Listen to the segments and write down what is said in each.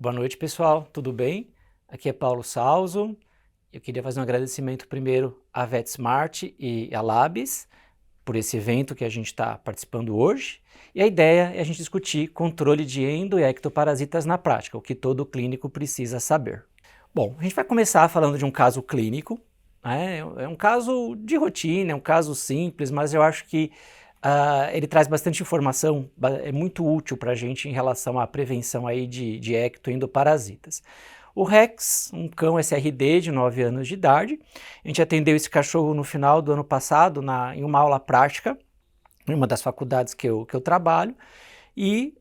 Boa noite, pessoal. Tudo bem? Aqui é Paulo Salzo. Eu queria fazer um agradecimento primeiro à VetSmart e à Labs por esse evento que a gente está participando hoje. E a ideia é a gente discutir controle de endo e ectoparasitas na prática, o que todo clínico precisa saber. Bom, a gente vai começar falando de um caso clínico, né? É um caso de rotina, é um caso simples, mas eu acho que ele traz bastante informação, é muito útil para a gente em relação à prevenção aí de ectoendoparasitas. O Rex, um cão SRD de 9 anos de idade, a gente atendeu esse cachorro no final do ano passado em uma aula prática, em uma das faculdades que eu trabalho, e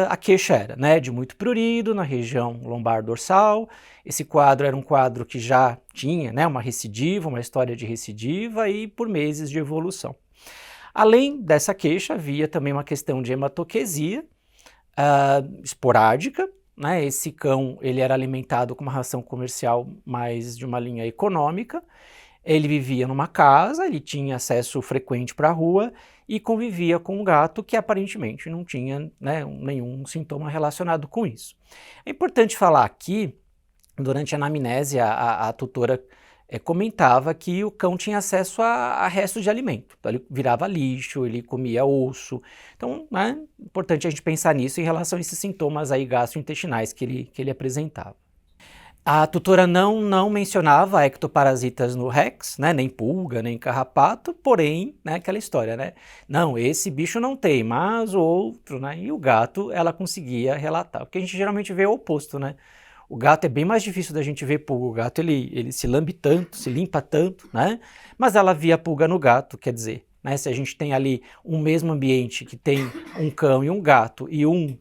a queixa era, né, de muito prurido na região lombar dorsal. Esse quadro era um quadro que já tinha, né, uma recidiva, uma história de recidiva e por meses de evolução. Além dessa queixa, havia também uma questão de hematoquesia esporádica, né? Esse cão ele era alimentado com uma ração comercial mais de uma linha econômica, ele vivia numa casa, ele tinha acesso frequente para a rua e convivia com um gato que aparentemente não tinha, né, nenhum sintoma relacionado com isso. É importante falar aqui, durante a anamnese, a tutora comentava que o cão tinha acesso a restos de alimento. Então ele virava lixo, ele comia osso. Então, é importante a gente pensar nisso em relação a esses sintomas aí gastrointestinais que ele apresentava. A tutora não mencionava ectoparasitas no Rex, né, nem pulga, nem carrapato, porém, né, aquela história, né? Não, esse bicho não tem, mas o outro, né? E o gato, ela conseguia relatar. O que a gente geralmente vê é o oposto, né? O gato é bem mais difícil da gente ver pulga. O gato ele se lambe tanto, se limpa tanto, né? Mas ela via pulga no gato, quer dizer, né? Se a gente tem ali um mesmo ambiente que tem um cão e um gato e um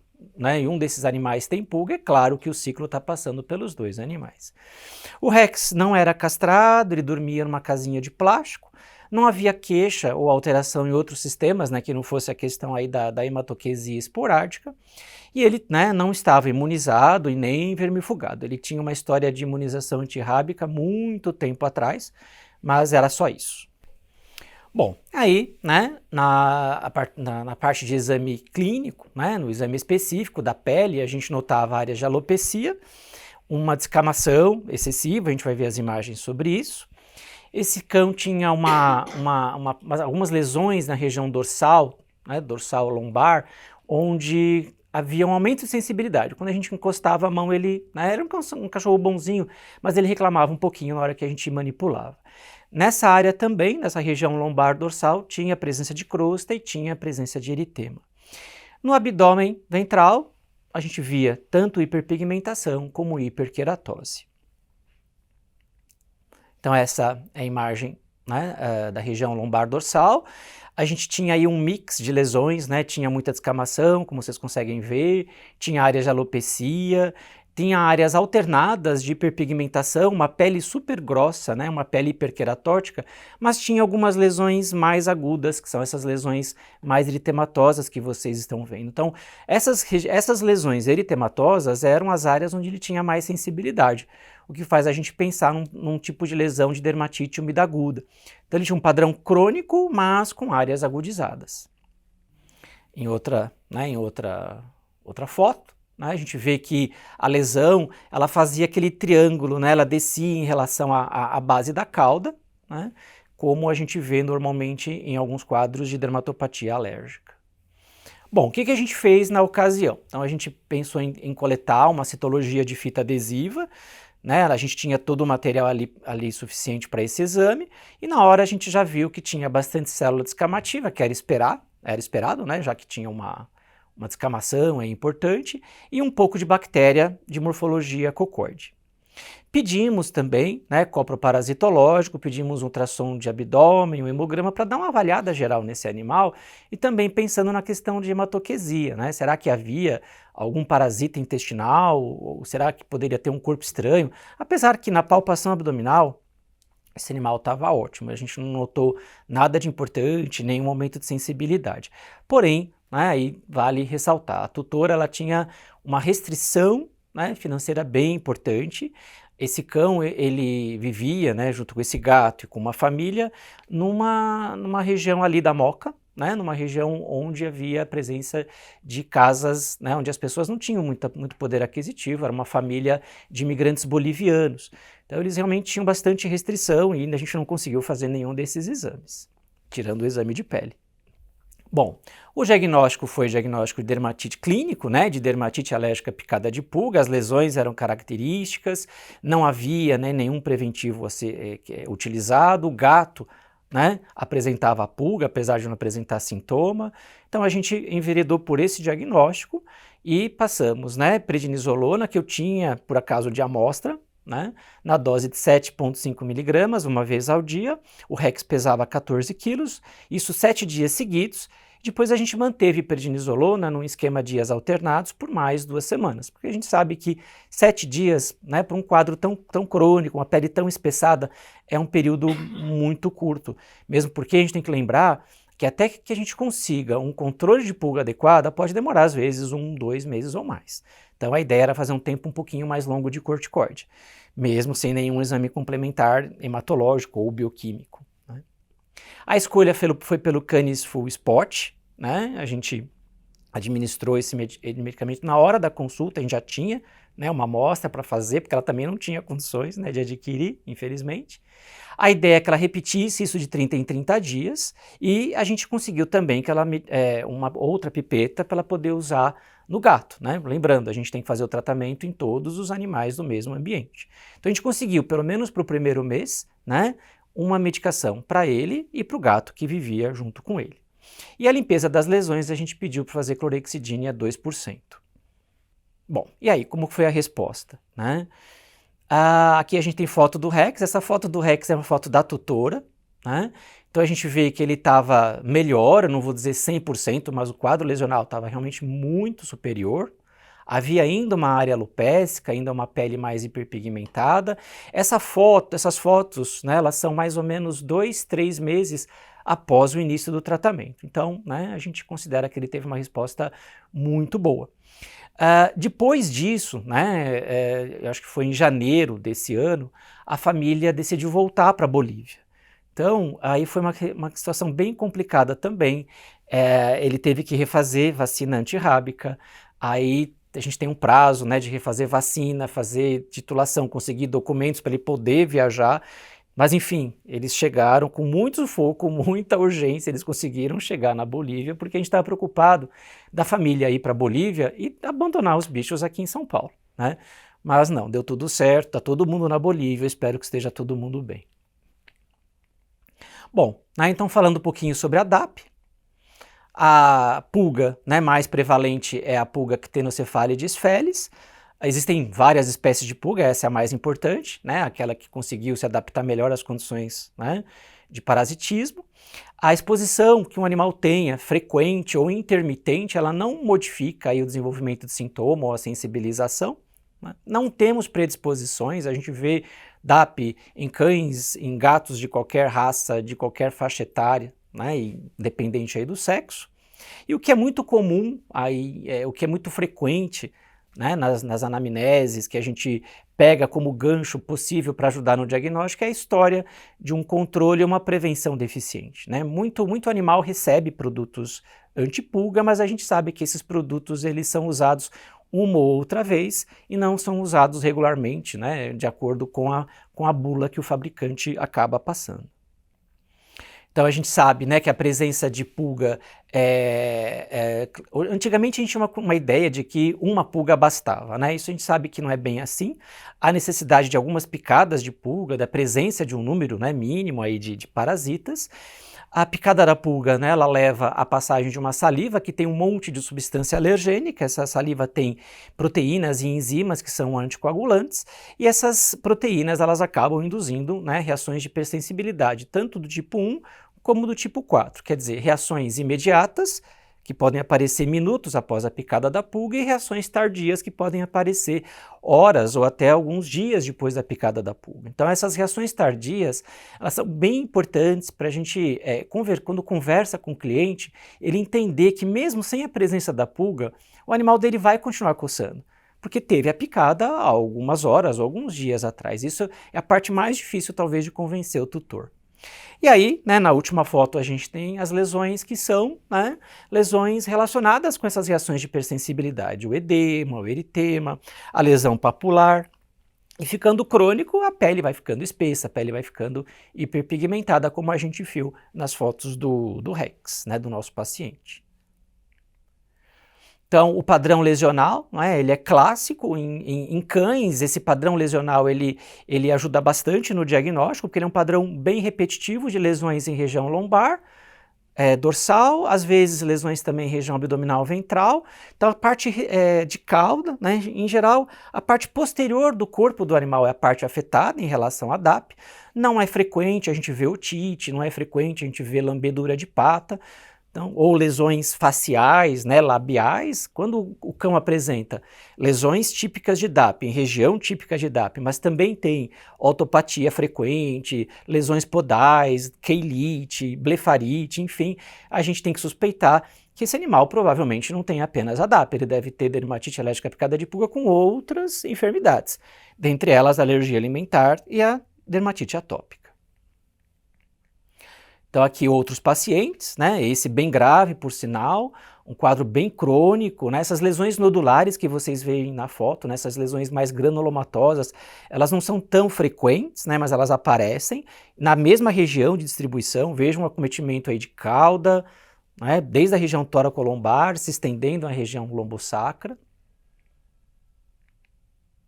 desses animais tem pulga, é claro que o ciclo está passando pelos dois animais. O Rex não era castrado, ele dormia numa casinha de plástico, não havia queixa ou alteração em outros sistemas, né, que não fosse a questão aí da hematoquesia esporádica, e ele, né, não estava imunizado e nem vermifugado. Ele tinha uma história de imunização antirrábica muito tempo atrás, mas era só isso. Bom, aí, né, na parte de exame clínico, né, no exame específico da pele, a gente notava áreas de alopecia, uma descamação excessiva, a gente vai ver as imagens sobre isso. Esse cão tinha algumas lesões na região dorsal, né, dorsal lombar, onde havia um aumento de sensibilidade. Quando a gente encostava a mão, ele, né, era um cachorro bonzinho, mas ele reclamava um pouquinho na hora que a gente manipulava. Nessa área também, nessa região lombar dorsal, tinha presença de crosta e tinha presença de eritema. No abdômen ventral, a gente via tanto hiperpigmentação como hiperqueratose. Então essa é a imagem, né, da região lombar dorsal. A gente tinha aí um mix de lesões, né, tinha muita descamação, como vocês conseguem ver, tinha áreas de alopecia, tinha áreas alternadas de hiperpigmentação, uma pele super grossa, né, uma pele hiperqueratótica, mas tinha algumas lesões mais agudas, que são essas lesões mais eritematosas que vocês estão vendo. Então, essas lesões eritematosas eram as áreas onde ele tinha mais sensibilidade, o que faz a gente pensar num tipo de lesão de dermatite úmida aguda. Então ele tinha um padrão crônico, mas com áreas agudizadas. Em outra foto, né, a gente vê que a lesão ela fazia aquele triângulo, né, ela descia em relação à base da cauda, né, como a gente vê normalmente em alguns quadros de dermatopatia alérgica. Bom, o que a gente fez na ocasião? Então a gente pensou em coletar uma citologia de fita adesiva, né, a gente tinha todo o material ali suficiente para esse exame, e na hora a gente já viu que tinha bastante célula descamativa, que era esperado, né, já que tinha uma descamação é importante, e um pouco de bactéria de morfologia cocorde. Pedimos também, né, coproparasitológico, pedimos um ultrassom de abdômen, um hemograma para dar uma avaliada geral nesse animal e também pensando na questão de hematoquesia, né? Será que havia algum parasita intestinal ou será que poderia ter um corpo estranho? Apesar que na palpação abdominal esse animal estava ótimo, a gente não notou nada de importante, nenhum aumento de sensibilidade. Porém, né, aí vale ressaltar, a tutora ela tinha uma restrição, né, financeira bem importante. Esse cão, ele vivia, né, junto com esse gato e com uma família, numa região ali da Moca, né, numa região onde havia presença de casas, né, onde as pessoas não tinham muito poder aquisitivo, era uma família de imigrantes bolivianos. Então eles realmente tinham bastante restrição e ainda a gente não conseguiu fazer nenhum desses exames, tirando o exame de pele. Bom, o diagnóstico foi diagnóstico de dermatite clínico, né, de dermatite alérgica picada de pulga, as lesões eram características, não havia, né, nenhum preventivo a ser utilizado, o gato, né, apresentava a pulga, apesar de não apresentar sintoma. Então a gente enveredou por esse diagnóstico e passamos, né, prednisolona, que eu tinha por acaso de amostra, né, na dose de 7,5 miligramas, uma vez ao dia. O Rex pesava 14 quilos, isso 7 dias seguidos. Depois a gente manteve prednisolona num esquema de dias alternados por mais 2 semanas, porque a gente sabe que 7 dias, né, para um quadro tão crônico, uma pele tão espessada, é um período muito curto. Mesmo porque a gente tem que lembrar que até que a gente consiga um controle de pulga adequado, pode demorar às vezes 1, 2 meses ou mais. Então a ideia era fazer um tempo um pouquinho mais longo de corticóide, mesmo sem nenhum exame complementar hematológico ou bioquímico, né? A escolha foi pelo Canis Full Spot, né? A gente administrou esse medicamento na hora da consulta, a gente já tinha, né, uma amostra para fazer, porque ela também não tinha condições, né, de adquirir, infelizmente. A ideia é que ela repetisse isso de 30 em 30 dias e a gente conseguiu também que ela uma outra pipeta para ela poder usar no gato, né? Lembrando, a gente tem que fazer o tratamento em todos os animais do mesmo ambiente. Então a gente conseguiu, pelo menos para o primeiro mês, né, uma medicação para ele e para o gato que vivia junto com ele. E a limpeza das lesões a gente pediu para fazer clorexidina a 2%. Bom, e aí, como foi a resposta, né? Aqui a gente tem foto do Rex, essa foto do Rex é uma foto da tutora, né? Então a gente vê que ele estava melhor, eu não vou dizer 100%, mas o quadro lesional estava realmente muito superior. Havia ainda uma área alopécica, ainda uma pele mais hiperpigmentada. Essas fotos, né, elas são mais ou menos 2, 3 meses após o início do tratamento. Então, né, a gente considera que ele teve uma resposta muito boa. Depois disso, né, eu acho que foi em janeiro desse ano, a família decidiu voltar para a Bolívia. Então, aí foi uma situação bem complicada também. Ele teve que refazer vacina antirrábica, aí a gente tem um prazo, né, de refazer vacina, fazer titulação, conseguir documentos para ele poder viajar. Mas enfim, eles chegaram com muito sufoco, muita urgência, eles conseguiram chegar na Bolívia porque a gente estava preocupado da família ir para a Bolívia e abandonar os bichos aqui em São Paulo, né? Mas não, deu tudo certo, está todo mundo na Bolívia, espero que esteja todo mundo bem. Bom, então falando um pouquinho sobre a DAP, a pulga, né, mais prevalente é a pulga Ctenocephalides felis. Existem várias espécies de pulga, essa é a mais importante, né, aquela que conseguiu se adaptar melhor às condições, né, de parasitismo. A exposição que um animal tenha, frequente ou intermitente, ela não modifica aí o desenvolvimento de sintoma ou a sensibilização, né? Não temos predisposições, a gente vê DAP em cães, em gatos de qualquer raça, de qualquer faixa etária, né, independente aí do sexo. E o que é muito comum, aí, o que é muito frequente, né, nas anamneses, que a gente pega como gancho possível para ajudar no diagnóstico, é a história de um controle e uma prevenção deficiente, né? Muito animal recebe produtos antipulga, mas a gente sabe que esses produtos eles são usados uma ou outra vez e não são usados regularmente, né, de acordo com a bula que o fabricante acaba passando. Então a gente sabe, né, que a presença de pulga, antigamente a gente tinha uma ideia de que uma pulga bastava, né? Isso a gente sabe que não é bem assim. Há necessidade de algumas picadas de pulga, da presença de um número, né, mínimo aí de parasitas. A picada da pulga, né, ela leva à passagem de uma saliva que tem um monte de substância alergênica. Essa saliva tem proteínas e enzimas que são anticoagulantes, e essas proteínas elas acabam induzindo, né, reações de hipersensibilidade, tanto do tipo 1 como do tipo 4, quer dizer, reações imediatas, que podem aparecer minutos após a picada da pulga, e reações tardias, que podem aparecer horas ou até alguns dias depois da picada da pulga. Então essas reações tardias, elas são bem importantes para a gente, quando conversa com o cliente, ele entender que mesmo sem a presença da pulga, o animal dele vai continuar coçando, porque teve a picada há algumas horas ou alguns dias atrás. Isso é a parte mais difícil talvez de convencer o tutor. E aí, né, na última foto a gente tem as lesões que são, né, lesões relacionadas com essas reações de hipersensibilidade, o edema, o eritema, a lesão papular. E ficando crônico, a pele vai ficando espessa, a pele vai ficando hiperpigmentada, como a gente viu nas fotos do Rex, né, do nosso paciente. Então, o padrão lesional, né, ele é clássico em cães. Esse padrão lesional ele ajuda bastante no diagnóstico, porque ele é um padrão bem repetitivo de lesões em região lombar, dorsal, às vezes lesões também em região abdominal ventral. Então a parte de cauda, né, em geral, a parte posterior do corpo do animal é a parte afetada em relação à DAP. Não é frequente a gente ver otite, não é frequente a gente ver lambedura de pata. Então, ou lesões faciais, né, labiais. Quando o cão apresenta lesões típicas de DAP, em região típica de DAP, mas também tem otopatia frequente, lesões podais, queilite, blefarite, enfim, a gente tem que suspeitar que esse animal provavelmente não tem apenas a DAP, ele deve ter dermatite alérgica picada de pulga com outras enfermidades, dentre elas a alergia alimentar e a dermatite atópica. Então aqui outros pacientes, né, esse bem grave por sinal, um quadro bem crônico, né, essas lesões nodulares que vocês veem na foto, né, essas lesões mais granulomatosas, elas não são tão frequentes, né, mas elas aparecem na mesma região de distribuição. Vejam um acometimento aí de cauda, né, desde a região tóraco-lombar, se estendendo à região lombosacra.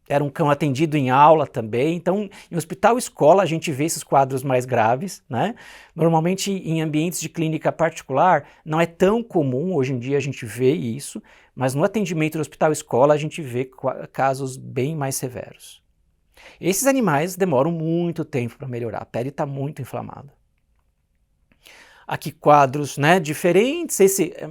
Era um cão atendido em aula também. Então, em hospital-escola a gente vê esses quadros mais graves, né? Normalmente em ambientes de clínica particular não é tão comum, hoje em dia a gente vê isso, mas no atendimento do hospital-escola a gente vê casos bem mais severos. Esses animais demoram muito tempo para melhorar, a pele está muito inflamada. Aqui quadros, né, diferentes,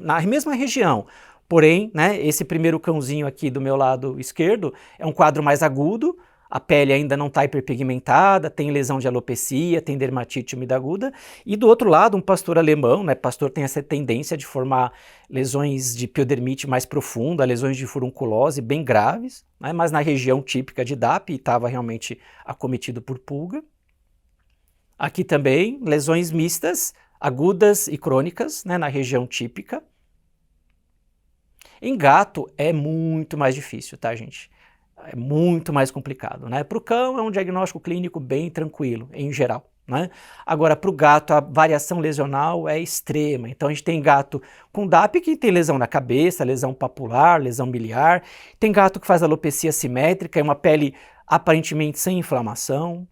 na mesma região. Porém, né, esse primeiro cãozinho aqui do meu lado esquerdo é um quadro mais agudo, a pele ainda não está hiperpigmentada, tem lesão de alopecia, tem dermatite úmida aguda. E do outro lado, um pastor alemão, né, pastor tem essa tendência de formar lesões de piodermite mais profunda, lesões de furunculose bem graves, né, mas na região típica de DAP, estava realmente acometido por pulga. Aqui também, lesões mistas, agudas e crônicas, né, na região típica. Em gato é muito mais difícil, tá, gente? É muito mais complicado, né? Para o cão é um diagnóstico clínico bem tranquilo, em geral, né? Agora, para o gato, a variação lesional é extrema. Então, a gente tem gato com DAP que tem lesão na cabeça, lesão papular, lesão biliar. Tem gato que faz alopecia simétrica, é uma pele aparentemente sem inflamação.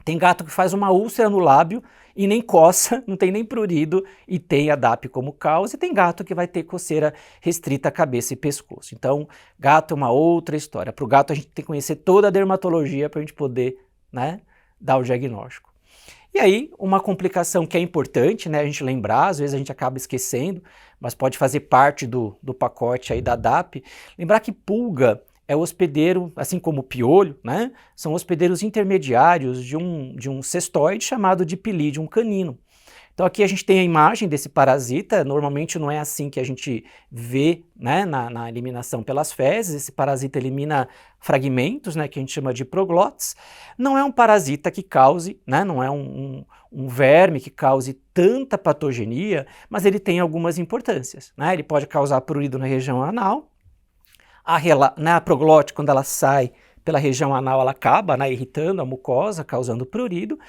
Tem gato que faz uma úlcera no lábio e nem coça, não tem nem prurido e tem a DAP como causa. E tem gato que vai ter coceira restrita à cabeça e pescoço. Então, gato é uma outra história. Para o gato a gente tem que conhecer toda a dermatologia para a gente poder, né, dar o diagnóstico. E aí, uma complicação que é importante, né, a gente lembrar, às vezes a gente acaba esquecendo, mas pode fazer parte do pacote aí da DAP, lembrar que pulga é o hospedeiro, assim como o piolho, né? São hospedeiros intermediários de um cestoide chamado Dipylidium canino. Então aqui a gente tem a imagem desse parasita. Normalmente não é assim que a gente vê, né, na eliminação pelas fezes. Esse parasita elimina fragmentos, né, que a gente chama de proglotes. Não é um parasita que cause, né, não é um verme que cause tanta patogenia, mas ele tem algumas importâncias, né? Ele pode causar prurido na região anal. A proglote, quando ela sai pela região anal, ela acaba, né, irritando a mucosa, causando prurido.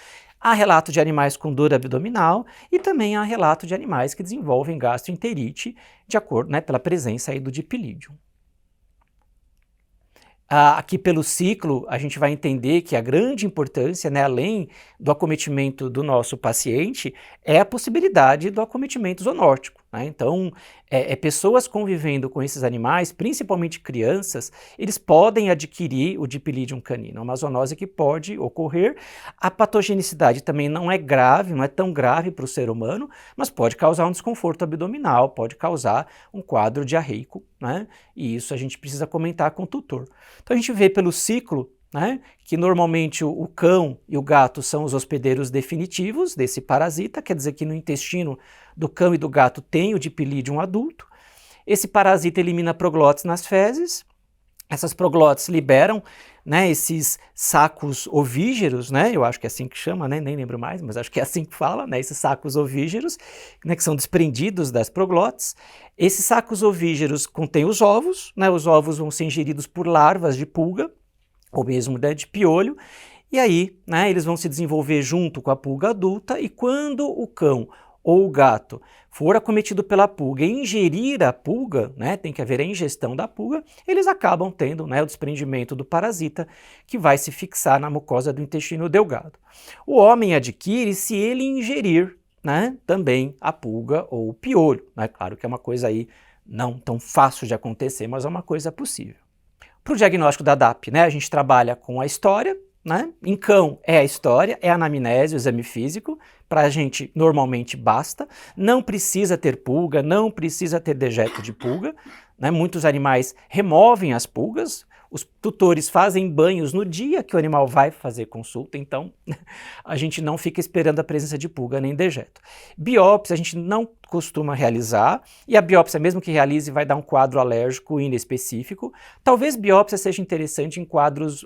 Há relato de animais com dor abdominal e também há relato de animais que desenvolvem gastroenterite, de acordo, né, pela presença aí do Dipylidium. Aqui pelo ciclo, a gente vai entender que a grande importância, né, além do acometimento do nosso paciente, é a possibilidade do acometimento zoonótico, né? Então, pessoas convivendo com esses animais, principalmente crianças, eles podem adquirir o Dipylidium canino, uma zoonose que pode ocorrer. A patogenicidade também não é grave, não é tão grave para o ser humano, mas pode causar um desconforto abdominal, pode causar um quadro diarreico, né? E isso a gente precisa comentar com o tutor. Então a gente vê pelo ciclo, né, que normalmente o cão e o gato são os hospedeiros definitivos desse parasita, quer dizer que no intestino do cão e do gato tem o Dipylidium adulto. Esse parasita elimina proglotes nas fezes. Essas proglotes liberam né, esses sacos ovígeros, né, eu acho que é assim que chama, né, nem lembro mais, mas acho que é assim que fala, né, esses sacos ovígeros, né, que são desprendidos das proglotes. Esses sacos ovígeros contêm os ovos, né, os ovos vão ser ingeridos por larvas de pulga, ou mesmo, né, de piolho, e aí, né, eles vão se desenvolver junto com a pulga adulta, e quando o cão ou o gato for acometido pela pulga e ingerir a pulga, né, tem que haver a ingestão da pulga, eles acabam tendo, né, o desprendimento do parasita que vai se fixar na mucosa do intestino delgado. O homem adquire se ele ingerir, né, também a pulga ou o piolho. Né? Claro que é uma coisa aí não tão fácil de acontecer, mas é uma coisa possível. Para o diagnóstico da DAP, né, a gente trabalha com a história, né? Em cão é a história, é a anamnese, o exame físico, para a gente normalmente basta, não precisa ter pulga, não precisa ter dejeto de pulga, né? Muitos animais removem as pulgas, os tutores fazem banhos no dia que o animal vai fazer consulta, então a gente não fica esperando a presença de pulga nem dejeto. Biópsia a gente não costuma realizar, e a biópsia, mesmo que realize, vai dar um quadro alérgico inespecífico. Talvez biópsia seja interessante em quadros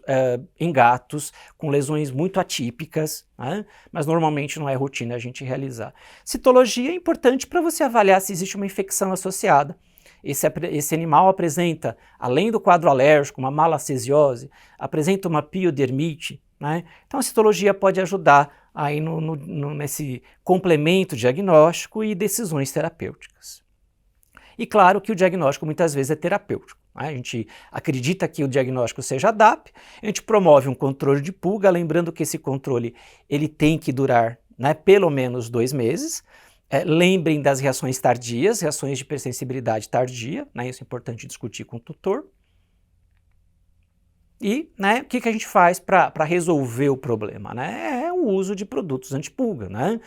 em gatos, com lesões muito atípicas, né? Mas normalmente não é rotina a gente realizar. Citologia é importante para você avaliar se existe uma infecção associada. Esse animal apresenta, além do quadro alérgico, uma malacesiose, apresenta uma piodermite, né? Então a citologia pode ajudar aí nesse complemento diagnóstico e decisões terapêuticas. E claro que o diagnóstico muitas vezes é terapêutico. Né? A gente acredita que o diagnóstico seja DAP, a gente promove um controle de pulga, lembrando que esse controle ele tem que durar, né, pelo menos 2 meses. Lembrem das reações tardias, reações de hipersensibilidade tardia, né, isso é importante discutir com o tutor. E, né, o que a gente faz para resolver o problema? Né? É o uso de produtos antipulga. Né?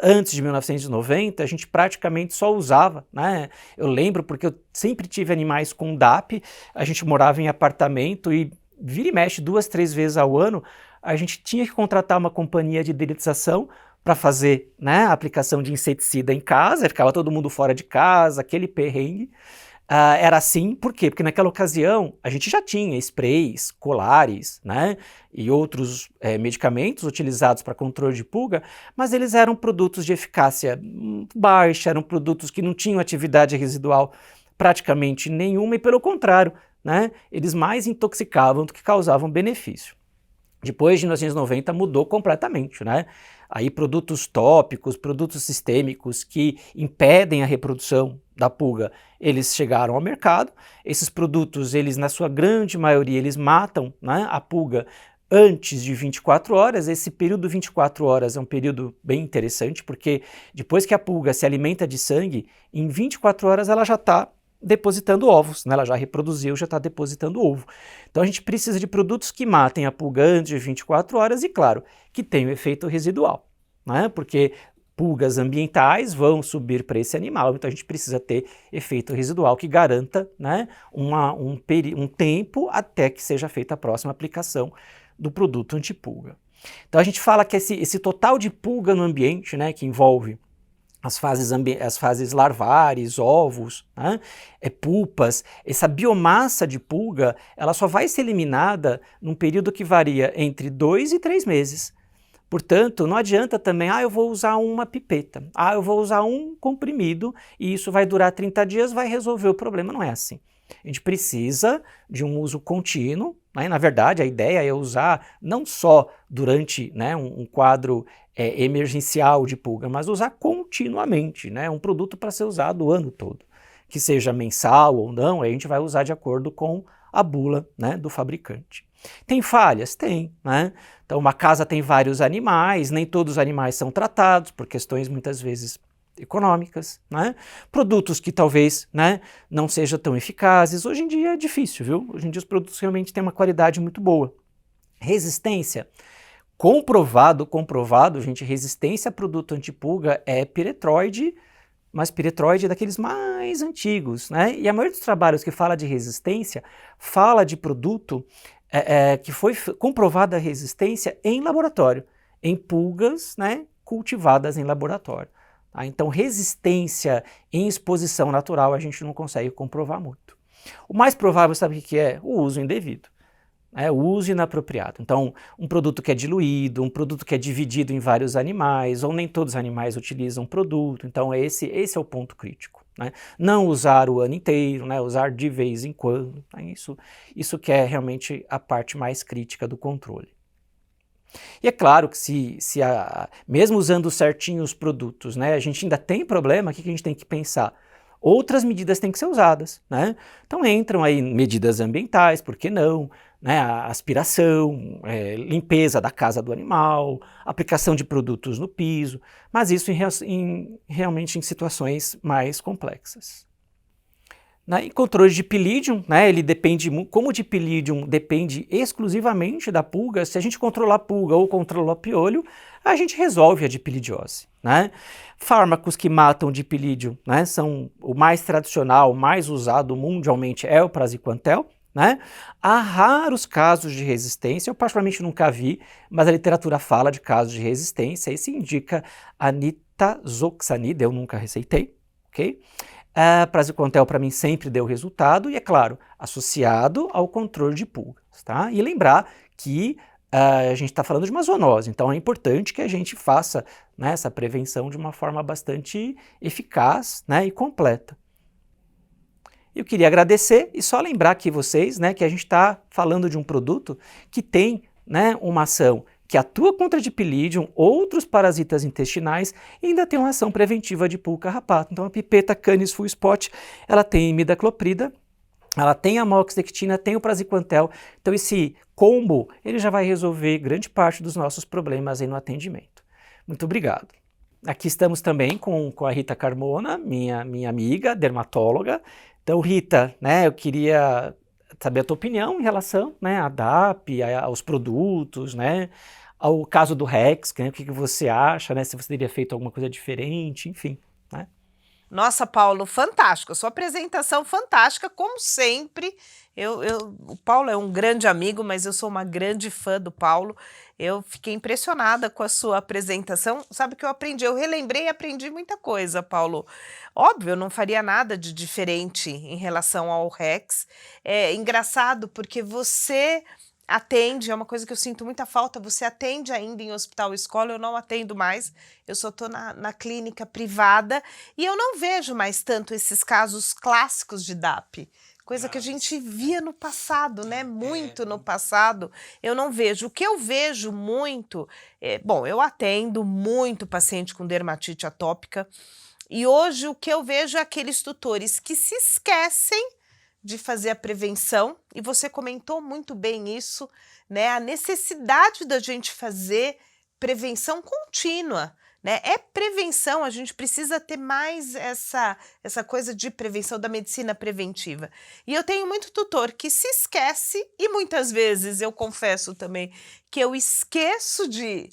Antes de 1990, a gente praticamente só usava, né? Eu lembro porque eu sempre tive animais com DAP, a gente morava em apartamento e vira e mexe 2, 3 vezes ao ano, a gente tinha que contratar uma companhia de deratização para fazer, né, a aplicação de inseticida em casa, ficava todo mundo fora de casa, aquele perrengue. Era assim, por quê? Porque naquela ocasião a gente já tinha sprays, colares, né, e outros medicamentos utilizados para controle de pulga, mas eles eram produtos de eficácia baixa, eram produtos que não tinham atividade residual praticamente nenhuma e, pelo contrário, né, eles mais intoxicavam do que causavam benefício. Depois de 1990 mudou completamente, né? Aí produtos tópicos, produtos sistêmicos que impedem a reprodução da pulga, eles chegaram ao mercado. Esses produtos, eles na sua grande maioria, eles matam, né, a pulga antes de 24 horas. Esse período 24 horas é um período bem interessante, porque depois que a pulga se alimenta de sangue, em 24 horas ela já está depositando ovos, né? Ela já reproduziu, já está depositando ovo. Então a gente precisa de produtos que matem a pulga antes de 24 horas e, claro, que tenham efeito residual, né? Porque pulgas ambientais vão subir para esse animal, então a gente precisa ter efeito residual que garanta, né, um tempo até que seja feita a próxima aplicação do produto antipulga. Então a gente fala que esse total de pulga no ambiente, né, que envolve as fases larvares, ovos, né, pulpas, essa biomassa de pulga, ela só vai ser eliminada num período que varia entre 2 e 3 meses. Portanto, não adianta também, eu vou usar uma pipeta, eu vou usar um comprimido e isso vai durar 30 dias, vai resolver o problema. Não é assim. A gente precisa de um uso contínuo, né? Na verdade, a ideia é usar não só durante, né, um quadro emergencial de pulga, mas usar continuamente, né, um produto para ser usado o ano todo. Que seja mensal ou não, a gente vai usar de acordo com a bula, né, do fabricante. Tem falhas? Tem, né? Então uma casa tem vários animais, nem todos os animais são tratados por questões muitas vezes econômicas, né? Produtos que talvez, né, não sejam tão eficazes. Hoje em dia é difícil, viu? Hoje em dia os produtos realmente têm uma qualidade muito boa. Resistência. Comprovado, gente, resistência a produto antipulga é piretroide, mas piretroide é daqueles mais antigos, né? E a maioria dos trabalhos que fala de resistência, fala de produto que foi comprovada a resistência em laboratório, em pulgas, né, cultivadas em laboratório. Tá? Então resistência em exposição natural a gente não consegue comprovar muito. O mais provável, sabe o que é? O uso indevido. né, o uso inapropriado. Então, um produto que é diluído, um produto que é dividido em vários animais, ou nem todos os animais utilizam o produto, então esse é o ponto crítico. Né? Não usar o ano inteiro, né, usar de vez em quando, né, isso que é realmente a parte mais crítica do controle. E é claro que mesmo usando certinho os produtos, né, a gente ainda tem problema, o que a gente tem que pensar? Outras medidas têm que ser usadas, né? Então entram aí medidas ambientais, por que não? Né? A aspiração, limpeza da casa do animal, aplicação de produtos no piso, mas isso realmente em situações mais complexas. Em controle de Dipylidium, né, ele depende, como o Dipylidium depende exclusivamente da pulga, se a gente controlar a pulga ou controlar o piolho, a gente resolve a dipilidiose. Né? Fármacos que matam o Dipylidium, né, são o mais tradicional, o mais usado mundialmente é o praziquantel. Né? Há raros casos de resistência, eu particularmente nunca vi, mas a literatura fala de casos de resistência, e se indica a nitazoxanida, eu nunca receitei, ok? Praziquantel para mim sempre deu resultado e, é claro, associado ao controle de pulgas. Tá? E lembrar que a gente está falando de uma zoonose, então é importante que a gente faça, né, essa prevenção de uma forma bastante eficaz, né, e completa. Eu queria agradecer e só lembrar aqui vocês, né, que a gente está falando de um produto que tem, né, uma ação que atua contra Dipylidium, outros parasitas intestinais e ainda tem uma ação preventiva de pulga carrapato. Então a pipeta Canis Full Spot, ela tem imidacloprida, ela tem a moxidectina, tem o praziquantel, então esse combo ele já vai resolver grande parte dos nossos problemas aí no atendimento. Muito obrigado. Aqui estamos também com a Rita Carmona, minha amiga, dermatóloga. Então, Rita, né, eu queria saber a tua opinião em relação, né, à DAP, aos produtos, né, ao caso do Rex, né, o que você acha, né, se você teria feito alguma coisa diferente, enfim. Né? Nossa, Paulo, fantástico, sua apresentação fantástica, como sempre. O Paulo é um grande amigo, mas eu sou uma grande fã do Paulo. Eu fiquei impressionada com a sua apresentação. Sabe o que eu aprendi? Eu relembrei e aprendi muita coisa, Paulo. Óbvio, eu não faria nada de diferente em relação ao Rex. É engraçado porque você atende, é uma coisa que eu sinto muita falta, você atende ainda em hospital escola, eu não atendo mais, eu só estou na clínica privada e eu não vejo mais tanto esses casos clássicos de DAP. Coisa que a gente via no passado, né? Muito no passado, eu não vejo. O que eu vejo muito, bom, eu atendo muito paciente com dermatite atópica e hoje o que eu vejo é aqueles tutores que se esquecem de fazer a prevenção, e você comentou muito bem isso, né? A necessidade da gente fazer prevenção contínua, né? É prevenção, a gente precisa ter mais essa coisa de prevenção, da medicina preventiva. E eu tenho muito tutor que se esquece, e muitas vezes eu confesso também que eu esqueço de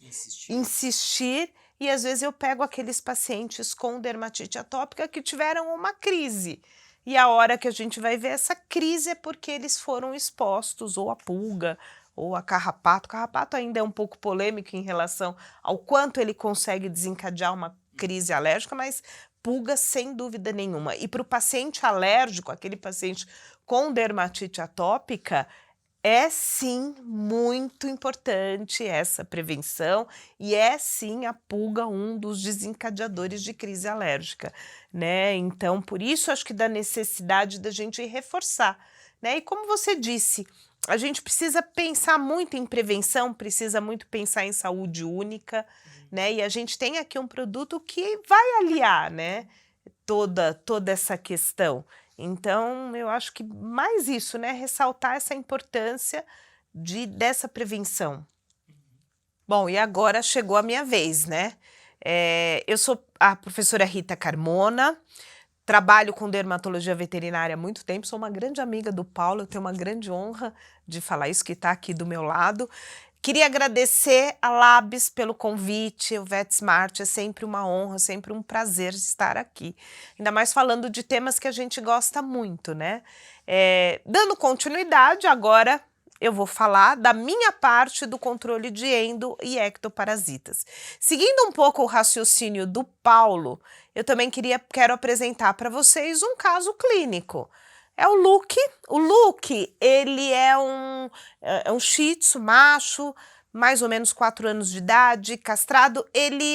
insistir e às vezes eu pego aqueles pacientes com dermatite atópica que tiveram uma crise. E a hora que a gente vai ver essa crise é porque eles foram expostos ou a pulga ou a carrapato. O carrapato ainda é um pouco polêmico em relação ao quanto ele consegue desencadear uma crise alérgica, mas pulga sem dúvida nenhuma. E para o paciente alérgico, aquele paciente com dermatite atópica, é sim muito importante essa prevenção e é sim a pulga um dos desencadeadores de crise alérgica, né? Então, por isso acho que da necessidade da gente reforçar, né? E como você disse, a gente precisa pensar muito em prevenção, precisa muito pensar em saúde única, né? E a gente tem aqui um produto que vai aliar, né, toda essa questão. Então, eu acho que mais isso, né? Ressaltar essa importância dessa prevenção. Bom, e agora chegou a minha vez, né? Eu sou a professora Rita Carmona, trabalho com dermatologia veterinária há muito tempo, sou uma grande amiga do Paulo, eu tenho uma grande honra de falar isso, que está aqui do meu lado. Queria agradecer a Labs pelo convite, o VetSmart, é sempre uma honra, sempre um prazer estar aqui. Ainda mais falando de temas que a gente gosta muito, né? Dando continuidade, agora eu vou falar da minha parte do controle de endo e ectoparasitas. Seguindo um pouco o raciocínio do Paulo, eu também quero apresentar para vocês um caso clínico. É o Luke. O Luke, ele é um Shih Tzu macho, mais ou menos 4 anos de idade, castrado.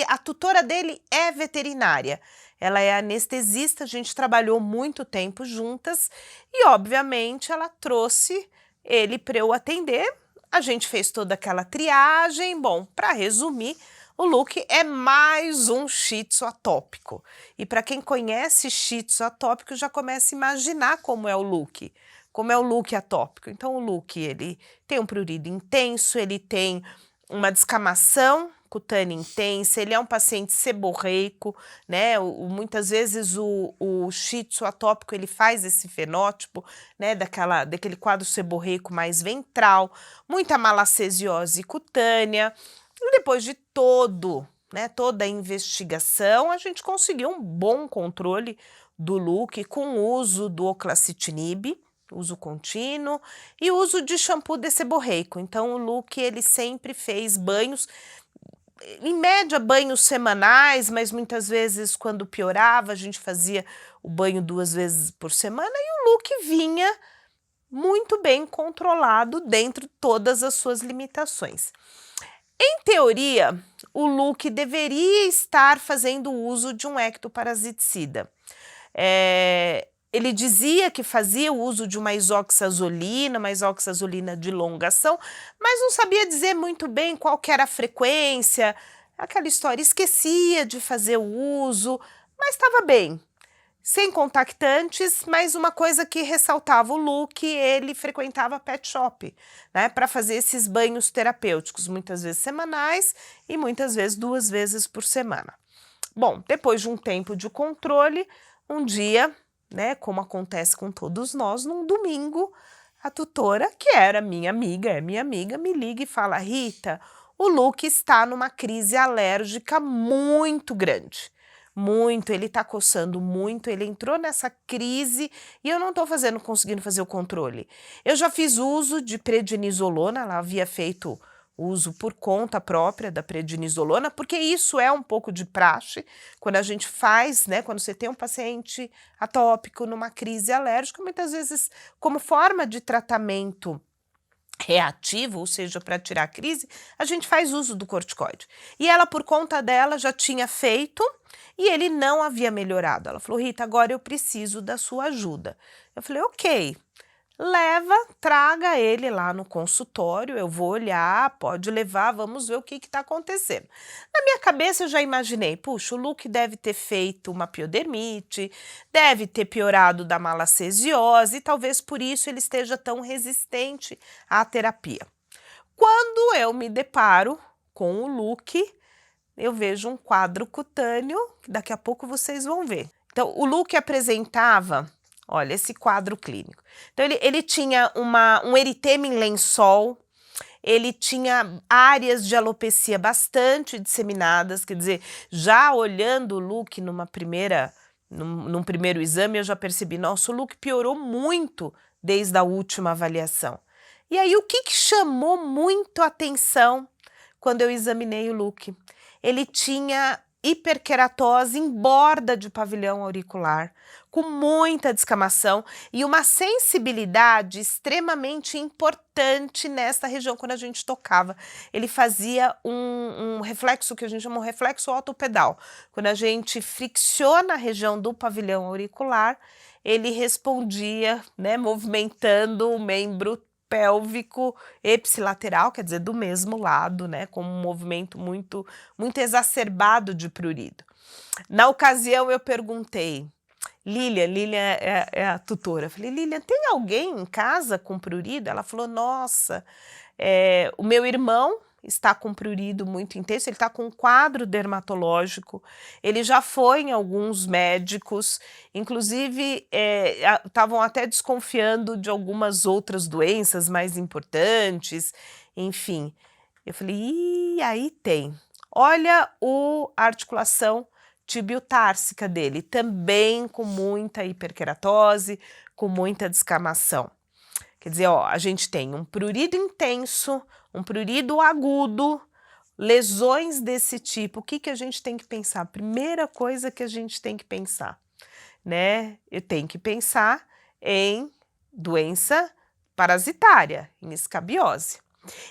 A tutora dele é veterinária. Ela é anestesista, a gente trabalhou muito tempo juntas e, obviamente, ela trouxe ele para eu atender. A gente fez toda aquela triagem. Bom, para resumir, o Luke é mais um Shih Tzu atópico. E para quem conhece Shih Tzu atópico, já começa a imaginar como é o Luke. Como é o Luke atópico. Então, o Luke, ele tem um prurido intenso, ele tem uma descamação cutânea intensa, ele é um paciente seborreico, né? Muitas vezes o Shih Tzu atópico, ele faz esse fenótipo, né? Daquele quadro seborreico mais ventral, muita malacesiose cutânea. E depois de toda a investigação, a gente conseguiu um bom controle do Luke com o uso do oclacitinib, uso contínuo, e uso de shampoo de seborreico. Então, o Luke, ele sempre fez banhos, em média, banhos semanais, mas muitas vezes, quando piorava, a gente fazia o banho 2 vezes por semana, e o Luke vinha muito bem controlado dentro de todas as suas limitações. Em teoria, o Luke deveria estar fazendo uso de um ectoparasiticida. Ele dizia que fazia o uso de uma isoxazolina de longa ação, mas não sabia dizer muito bem qual que era a frequência, aquela história, esquecia de fazer o uso, mas estava bem. Sem contactantes, mas uma coisa que ressaltava o Luke, ele frequentava pet shop, né, para fazer esses banhos terapêuticos, muitas vezes semanais e muitas vezes 2 vezes por semana. Bom, depois de um tempo de controle, um dia, né, como acontece com todos nós, num domingo, a tutora, que era minha amiga, me liga e fala: Rita, o Luke está numa crise alérgica muito grande. Muito, ele está coçando muito, ele entrou nessa crise e eu não estou conseguindo fazer o controle. Eu já fiz uso de prednisolona, ela havia feito uso por conta própria da prednisolona, porque isso é um pouco de praxe, quando a gente faz, né, quando você tem um paciente atópico numa crise alérgica, muitas vezes como forma de tratamento reativo, ou seja, para tirar a crise, a gente faz uso do corticoide. E ela, por conta dela, já tinha feito e ele não havia melhorado. Ela falou: Rita, agora eu preciso da sua ajuda. Eu falei: ok, traga ele lá no consultório, eu vou olhar, pode levar, vamos ver o que está acontecendo. Na minha cabeça eu já imaginei, puxa, o Luke deve ter feito uma piodermite, deve ter piorado da malacesiose, e talvez por isso ele esteja tão resistente à terapia. Quando eu me deparo com o Luke, eu vejo um quadro cutâneo, que daqui a pouco vocês vão ver. Então, o Luke apresentava, olha, esse quadro clínico. Então, ele tinha um eritema em lençol, ele tinha áreas de alopecia bastante disseminadas, quer dizer, já olhando o Luke num primeiro exame, eu já percebi, nossa, o Luke piorou muito desde a última avaliação. E aí, o que chamou muito a atenção quando eu examinei o Luke? Ele tinha hiperqueratose em borda de pavilhão auricular, com muita descamação e uma sensibilidade extremamente importante nesta região quando a gente tocava. Ele fazia um reflexo que a gente chama de reflexo otopedal. Quando a gente fricciona a região do pavilhão auricular, ele respondia, né, movimentando o membro pélvico ipsilateral, quer dizer, do mesmo lado, né, com um movimento muito exacerbado de prurido. Na ocasião eu perguntei, Lilian é a tutora, eu falei: Lilian, tem alguém em casa com prurido? Ela falou: nossa, o meu irmão está com prurido muito intenso, ele está com um quadro dermatológico, ele já foi em alguns médicos, inclusive estavam até desconfiando de algumas outras doenças mais importantes, enfim. Eu falei: aí tem. Olha a articulação tibiotársica dele, também com muita hiperqueratose, com muita descamação. Quer dizer, a gente tem um prurido intenso, um prurido agudo, lesões desse tipo. O que a gente tem que pensar? Primeira coisa que a gente tem que pensar, né? Eu tenho que pensar em doença parasitária, em escabiose.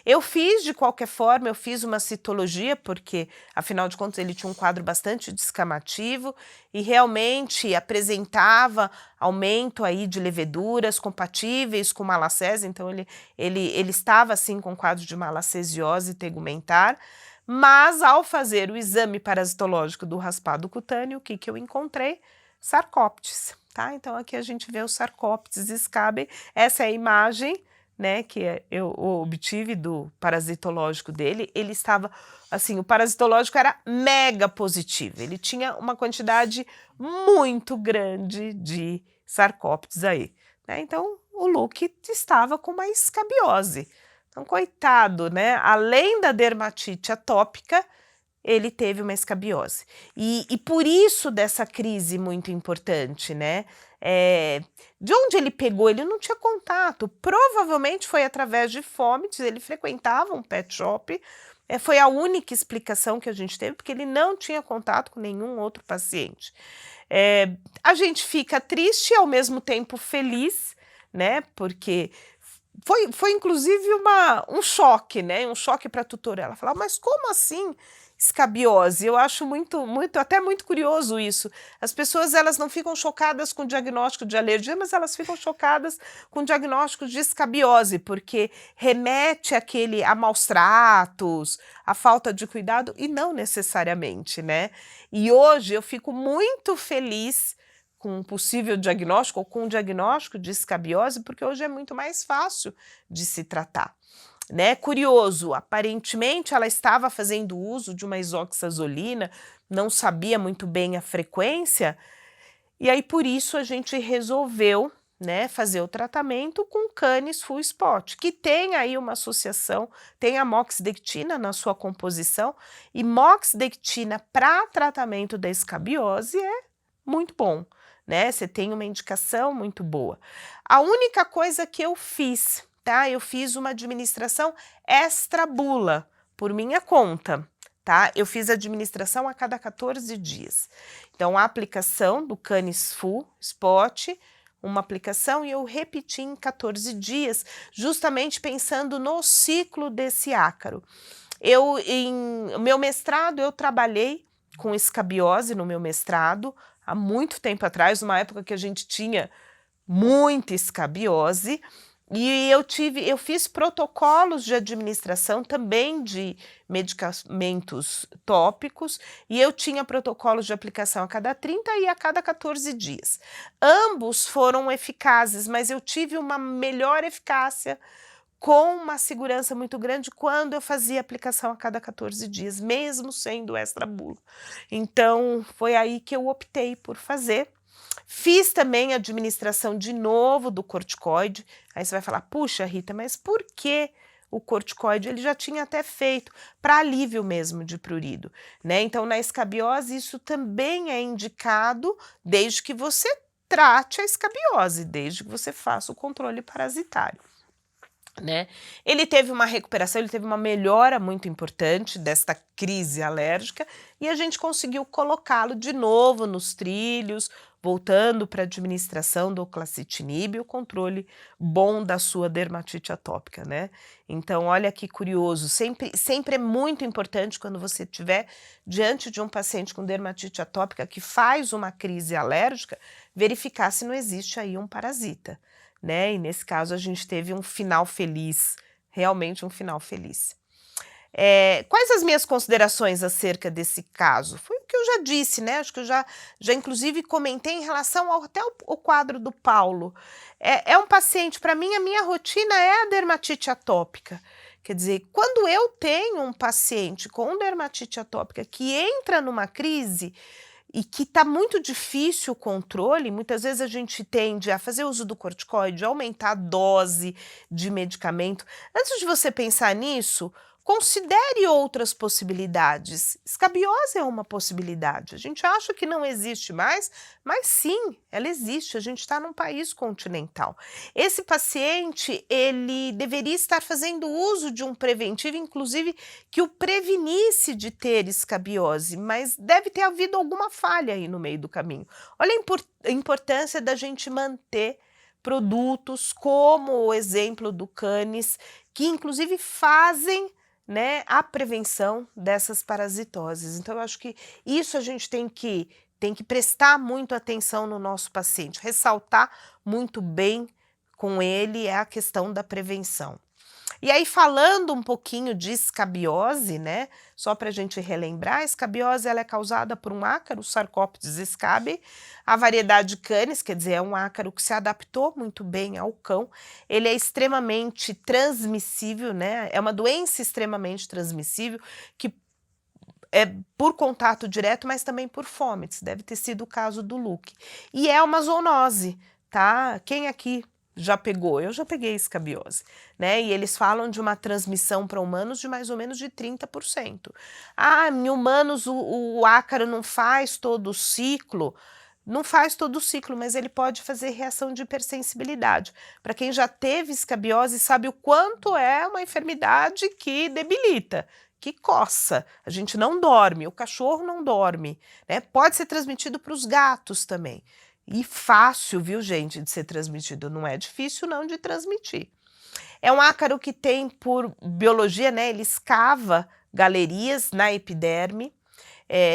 Eu fiz, de qualquer forma, eu fiz uma citologia, porque, afinal de contas, ele tinha um quadro bastante descamativo e realmente apresentava aumento aí de leveduras compatíveis com malacese, então ele estava, assim, com quadro de malacesiose tegumentar, mas, ao fazer o exame parasitológico do raspado cutâneo, o que eu encontrei? Sarcóptes, tá? Então, aqui a gente vê o Sarcóptes scabiei, essa é a imagem, né, que eu obtive do parasitológico dele. Ele estava, assim, o parasitológico era mega positivo, ele tinha uma quantidade muito grande de Sarcóptes aí, né? Então, o Luke estava com uma escabiose. Então, coitado, né? Além da dermatite atópica, ele teve uma escabiose. E por isso dessa crise muito importante, né? De onde ele pegou? Ele não tinha contato. Provavelmente foi através de fomites, ele frequentava um pet shop. Foi a única explicação que a gente teve, porque ele não tinha contato com nenhum outro paciente. A gente fica triste e ao mesmo tempo feliz, né? Porque foi inclusive um choque, né? Um choque para a tutora. Ela falava, mas como assim escabiose? Eu acho até muito curioso isso. As pessoas, elas não ficam chocadas com o diagnóstico de alergia, mas elas ficam chocadas com o diagnóstico de escabiose, porque remete a maus tratos, a falta de cuidado, e não necessariamente, né? E hoje eu fico muito feliz com um possível diagnóstico ou com um diagnóstico de escabiose, porque hoje é muito mais fácil de se tratar. Né? Curioso, aparentemente ela estava fazendo uso de uma isoxazolina, não sabia muito bem a frequência, e aí por isso a gente resolveu, né, fazer o tratamento com Canis Full Spot, que tem aí uma associação, tem a moxidectina na sua composição, e moxidectina para tratamento da escabiose é muito bom, né? Você tem uma indicação muito boa. A única coisa que eu fiz, tá? Eu fiz uma administração extra-bula, por minha conta, tá? Eu fiz administração a cada 14 dias. Então, a aplicação do Canis Full Spot, uma aplicação, e eu repeti em 14 dias, justamente pensando no ciclo desse ácaro. Em meu mestrado, eu trabalhei com escabiose no meu mestrado, há muito tempo atrás, numa época que a gente tinha muita escabiose, e eu fiz protocolos de administração também de medicamentos tópicos, e eu tinha protocolos de aplicação a cada 30 e a cada 14 dias. Ambos foram eficazes, mas eu tive uma melhor eficácia com uma segurança muito grande quando eu fazia aplicação a cada 14 dias, mesmo sendo extra-bula. Então, foi aí que eu optei por fazer. Fiz também a administração de novo do corticoide. Aí você vai falar, puxa, Rita, mas por que o corticoide? Ele já tinha até feito para alívio mesmo de prurido, né? Então, na escabiose, isso também é indicado desde que você trate a escabiose, desde que você faça o controle parasitário. Né? Ele teve uma recuperação, ele teve uma melhora muito importante desta crise alérgica e a gente conseguiu colocá-lo de novo nos trilhos, voltando para a administração do oclacitinib e o controle bom da sua dermatite atópica, né? Então, olha que curioso, sempre é muito importante quando você estiver diante de um paciente com dermatite atópica que faz uma crise alérgica, verificar se não existe aí um parasita. Né? E nesse caso a gente teve um final feliz, realmente um final feliz. Quais as minhas considerações acerca desse caso? Foi o que eu já disse, né? Acho que eu já inclusive comentei em relação até o quadro do Paulo. É um paciente, para mim, a minha rotina é a dermatite atópica. Quer dizer, quando eu tenho um paciente com dermatite atópica que entra numa crise e que está muito difícil o controle, muitas vezes a gente tende a fazer uso do corticoide, aumentar a dose de medicamento. Antes de você pensar nisso, considere outras possibilidades. Escabiose é uma possibilidade. A gente acha que não existe mais, mas sim, ela existe. A gente está num país continental. Esse paciente, ele deveria estar fazendo uso de um preventivo, inclusive que o prevenisse de ter escabiose, mas deve ter havido alguma falha aí no meio do caminho. Olha a importância da gente manter produtos, como o exemplo do Canis, que inclusive fazem, né, a prevenção dessas parasitoses. Então, eu acho que isso a gente tem que prestar muito atenção no nosso paciente, ressaltar muito bem com ele é a questão da prevenção. E aí, falando um pouquinho de escabiose, né, só para a gente relembrar, a escabiose ela é causada por um ácaro, Sarcoptes scabiei, a variedade Canis, quer dizer, é um ácaro que se adaptou muito bem ao cão, ele é extremamente transmissível, né, é uma doença extremamente transmissível, que é por contato direto, mas também por fomites, deve ter sido o caso do Luke. E é uma zoonose, tá? Quem aqui já pegou? Eu já peguei escabiose, né? E eles falam de uma transmissão para humanos de mais ou menos de 30%. Ah, em humanos o ácaro não faz todo o ciclo. Não faz todo o ciclo, mas ele pode fazer reação de hipersensibilidade. Para quem já teve escabiose, sabe o quanto é uma enfermidade que debilita, que coça. A gente não dorme, o cachorro não dorme, né? Pode ser transmitido para os gatos também. E fácil, viu, gente, de ser transmitido. Não é difícil, não, de transmitir. É um ácaro que tem, por biologia, né? Ele escava galerias na epiderme,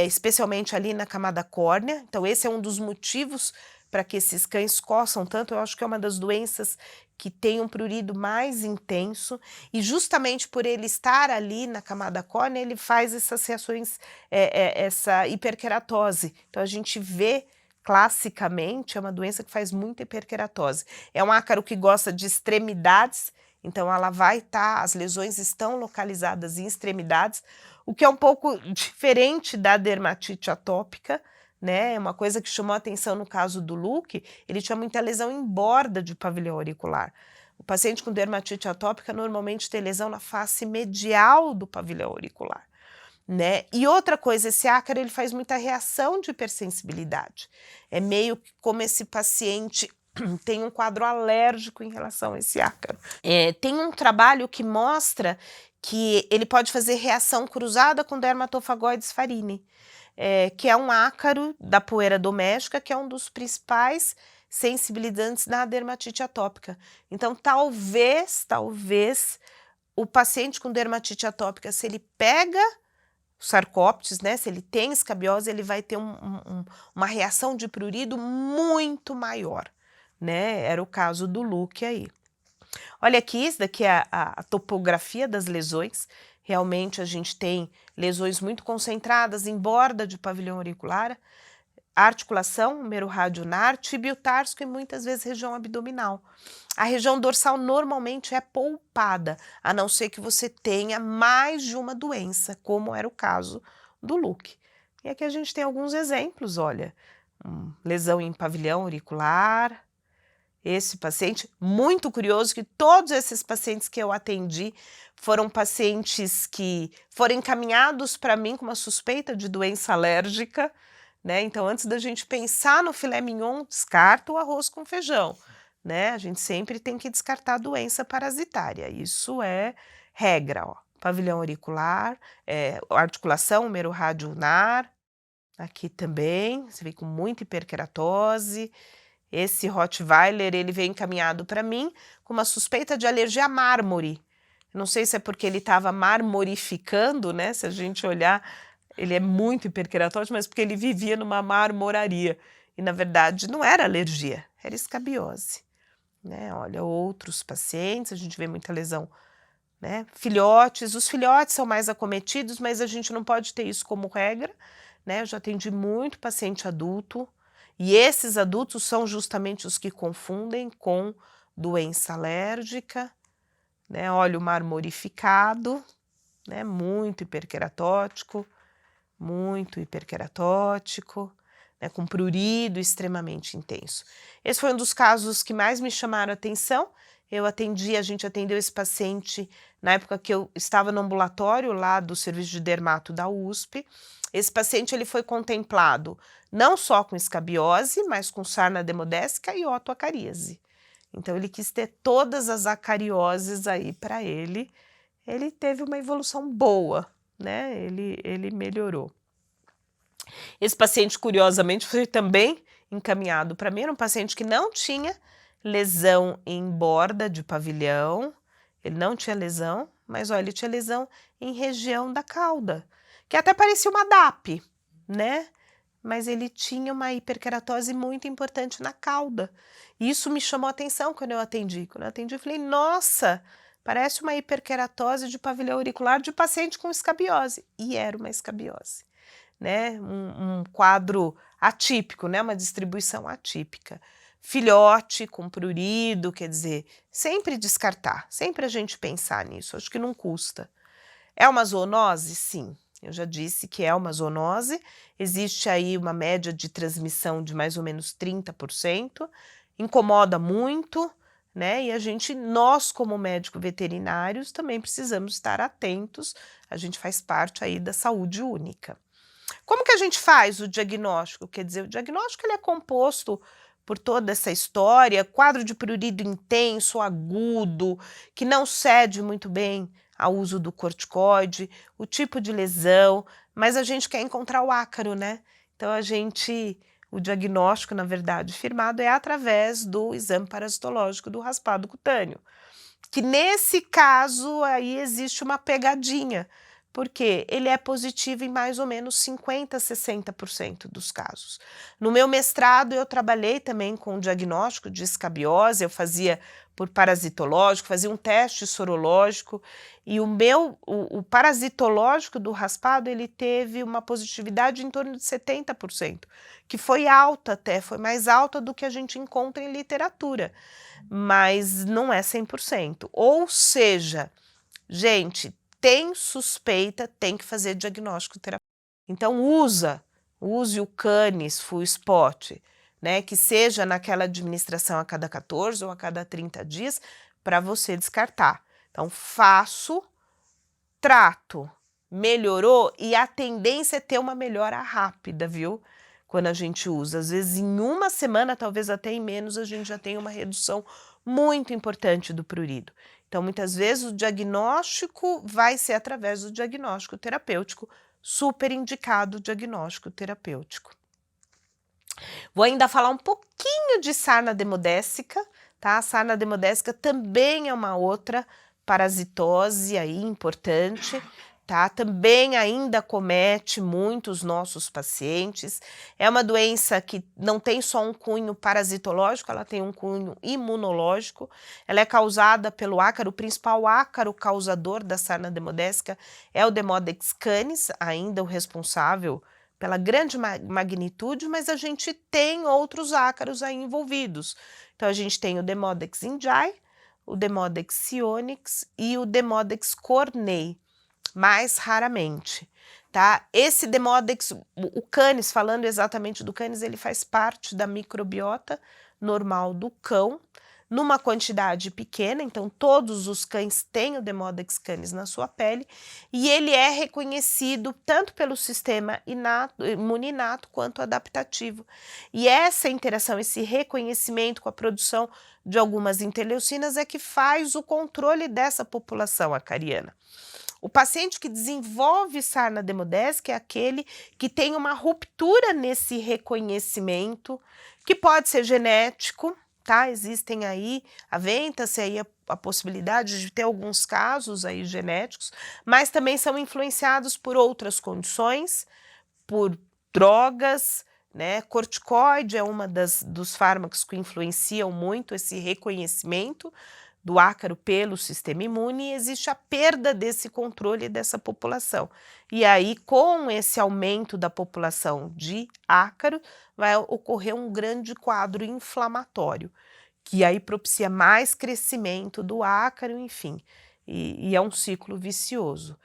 especialmente ali na camada córnea. Então, esse é um dos motivos para que esses cães coçam tanto. Eu acho que é uma das doenças que tem um prurido mais intenso, e justamente por ele estar ali na camada córnea, ele faz essas reações, essa hiperqueratose. Então, a gente vê classicamente, é uma doença que faz muita hiperqueratose. É um ácaro que gosta de extremidades, então ela vai estar, as lesões estão localizadas em extremidades, o que é um pouco diferente da dermatite atópica, né? É uma coisa que chamou a atenção no caso do Luke, ele tinha muita lesão em borda de pavilhão auricular. O paciente com dermatite atópica normalmente tem lesão na face medial do pavilhão auricular, né? E outra coisa, esse ácaro ele faz muita reação de hipersensibilidade. É meio como esse paciente tem um quadro alérgico em relação a esse ácaro. Tem um trabalho que mostra que ele pode fazer reação cruzada com Dermatophagoides farini, que é um ácaro da poeira doméstica, que é um dos principais sensibilizantes na dermatite atópica. Então, talvez, o paciente com dermatite atópica, se ele pega o Sarcoptes, né, se ele tem escabiose, ele vai ter uma reação de prurido muito maior, né? Era o caso do Luke aí. Olha aqui, isso daqui é a topografia das lesões. Realmente a gente tem lesões muito concentradas em borda de pavilhão auricular, articulação, merorádio ulnar, tíbio társico e muitas vezes região abdominal. A região dorsal normalmente é poupada, a não ser que você tenha mais de uma doença, como era o caso do Luke. E aqui a gente tem alguns exemplos, olha, lesão em pavilhão auricular. Esse paciente, muito curioso que todos esses pacientes que eu atendi foram pacientes que foram encaminhados para mim com uma suspeita de doença alérgica, né? Então, antes da gente pensar no filé mignon, descarta o arroz com feijão, né? A gente sempre tem que descartar a doença parasitária, isso é regra, ó. Pavilhão auricular, articulação, merorádio ulnar, aqui também, você vê com muita hiperqueratose. Esse Rottweiler, ele veio encaminhado para mim com uma suspeita de alergia a mármore. Não sei se é porque ele estava marmorificando, né? Se a gente olhar, ele é muito hiperqueratótico, mas porque ele vivia numa marmoraria. E, na verdade, não era alergia, era escabiose, né? Olha, outros pacientes, a gente vê muita lesão, né? Filhotes, os filhotes são mais acometidos, mas a gente não pode ter isso como regra, né? Eu já atendi muito paciente adulto, e esses adultos são justamente os que confundem com doença alérgica, né? Olha o marmorificado, né? Muito hiperqueratótico, né? Com prurido extremamente intenso. Esse foi um dos casos que mais me chamaram a atenção. A gente atendeu esse paciente na época que eu estava no ambulatório lá do serviço de dermato da USP. Esse paciente ele foi contemplado não só com escabiose, mas com sarna demodésica e otoacaríase. Então, ele quis ter todas as acarioses aí para ele. Ele teve uma evolução boa, né? Ele melhorou. Esse paciente, curiosamente, foi também encaminhado para mim. Era um paciente que não tinha lesão em borda de pavilhão, ele não tinha lesão, mas olha, ele tinha lesão em região da cauda, que até parecia uma DAP, né? Mas ele tinha uma hiperkeratose muito importante na cauda. Isso me chamou a atenção quando eu atendi. Quando eu atendi, eu falei, nossa, parece uma hiperkeratose de pavilhão auricular de paciente com escabiose. E era uma escabiose, né? Um quadro atípico, né? Uma distribuição atípica. Filhote com prurido, quer dizer, sempre descartar, sempre a gente pensar nisso, acho que não custa. É uma zoonose? Sim. Eu já disse que é uma zoonose, existe aí uma média de transmissão de mais ou menos 30%, incomoda muito, né? E nós como médicos veterinários também precisamos estar atentos, a gente faz parte aí da saúde única. Como que a gente faz o diagnóstico? Quer dizer, o diagnóstico ele é composto por toda essa história, quadro de prurido intenso, agudo, que não cede muito bem ao uso do corticoide, o tipo de lesão, mas a gente quer encontrar o ácaro, né? Então o diagnóstico, na verdade, firmado é através do exame parasitológico do raspado cutâneo, que nesse caso aí existe uma pegadinha, porque ele é positivo em mais ou menos 50% a 60% dos casos. No meu mestrado eu trabalhei também com diagnóstico de escabiose, eu fazia por parasitológico, fazia um teste sorológico, e o parasitológico do raspado ele teve uma positividade em torno de 70%, que foi alta até, foi mais alta do que a gente encontra em literatura, mas não é 100%. Ou seja, gente, tem suspeita, tem que fazer diagnóstico terapêutico. Então use o Canis Full Spot, né, que seja naquela administração a cada 14 ou a cada 30 dias, para você descartar. Então faço, trato, melhorou e a tendência é ter uma melhora rápida, viu? Quando a gente usa, às vezes em uma semana, talvez até em menos, a gente já tem uma redução muito importante do prurido. Então, muitas vezes o diagnóstico vai ser através do diagnóstico terapêutico, super indicado o diagnóstico terapêutico. Vou ainda falar um pouquinho de sarna demodécica, tá? A sarna demodécica também é uma outra parasitose aí importante, tá? Também ainda acomete muitos nossos pacientes. É uma doença que não tem só um cunho parasitológico, ela tem um cunho imunológico. Ela é causada pelo ácaro, o principal ácaro causador da sarna demodécica é o Demodex canis, ainda o responsável pela grande magnitude, mas a gente tem outros ácaros aí envolvidos. Então, a gente tem o Demodex injai, o Demodex sionix e o Demodex cornei, mais raramente, tá? Esse Demodex, o Canis, falando exatamente do Canis, ele faz parte da microbiota normal do cão, numa quantidade pequena, então todos os cães têm o Demodex canis na sua pele, e ele é reconhecido tanto pelo sistema imune inato quanto adaptativo. E essa interação, esse reconhecimento com a produção de algumas interleucinas é que faz o controle dessa população acariana. O paciente que desenvolve sarna demodécica é aquele que tem uma ruptura nesse reconhecimento, que pode ser genético, tá? Existem aí, aventa-se aí a possibilidade de ter alguns casos aí genéticos, mas também são influenciados por outras condições, por drogas, né? Corticoide é uma dos fármacos que influenciam muito esse reconhecimento do ácaro pelo sistema imune, e existe a perda desse controle dessa população. E aí, com esse aumento da população de ácaro, vai ocorrer um grande quadro inflamatório, que aí propicia mais crescimento do ácaro, enfim, e é um ciclo vicioso.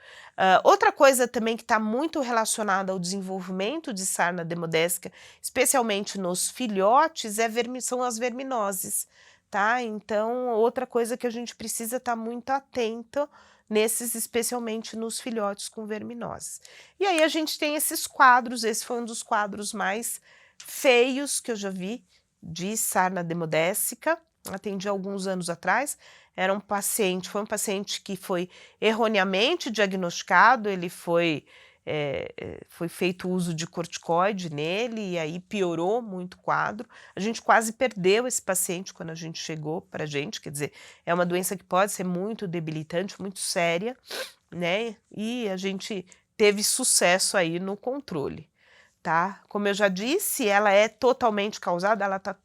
Outra coisa também que está muito relacionada ao desenvolvimento de sarna demodécica, especialmente nos filhotes, são as verminoses. Tá? Então, outra coisa que a gente precisa estar muito atento nesses, especialmente nos filhotes com verminoses. E aí a gente tem esses quadros, esse foi um dos quadros mais feios que eu já vi de sarna demodécica, atendi alguns anos atrás, foi um paciente que foi erroneamente diagnosticado, ele foi foi feito uso de corticoide nele e aí piorou muito o quadro. A gente quase perdeu esse paciente quando a gente chegou para a gente, quer dizer, é uma doença que pode ser muito debilitante, muito séria, né? E a gente teve sucesso aí no controle, tá? Como eu já disse, ela é totalmente causada, ela está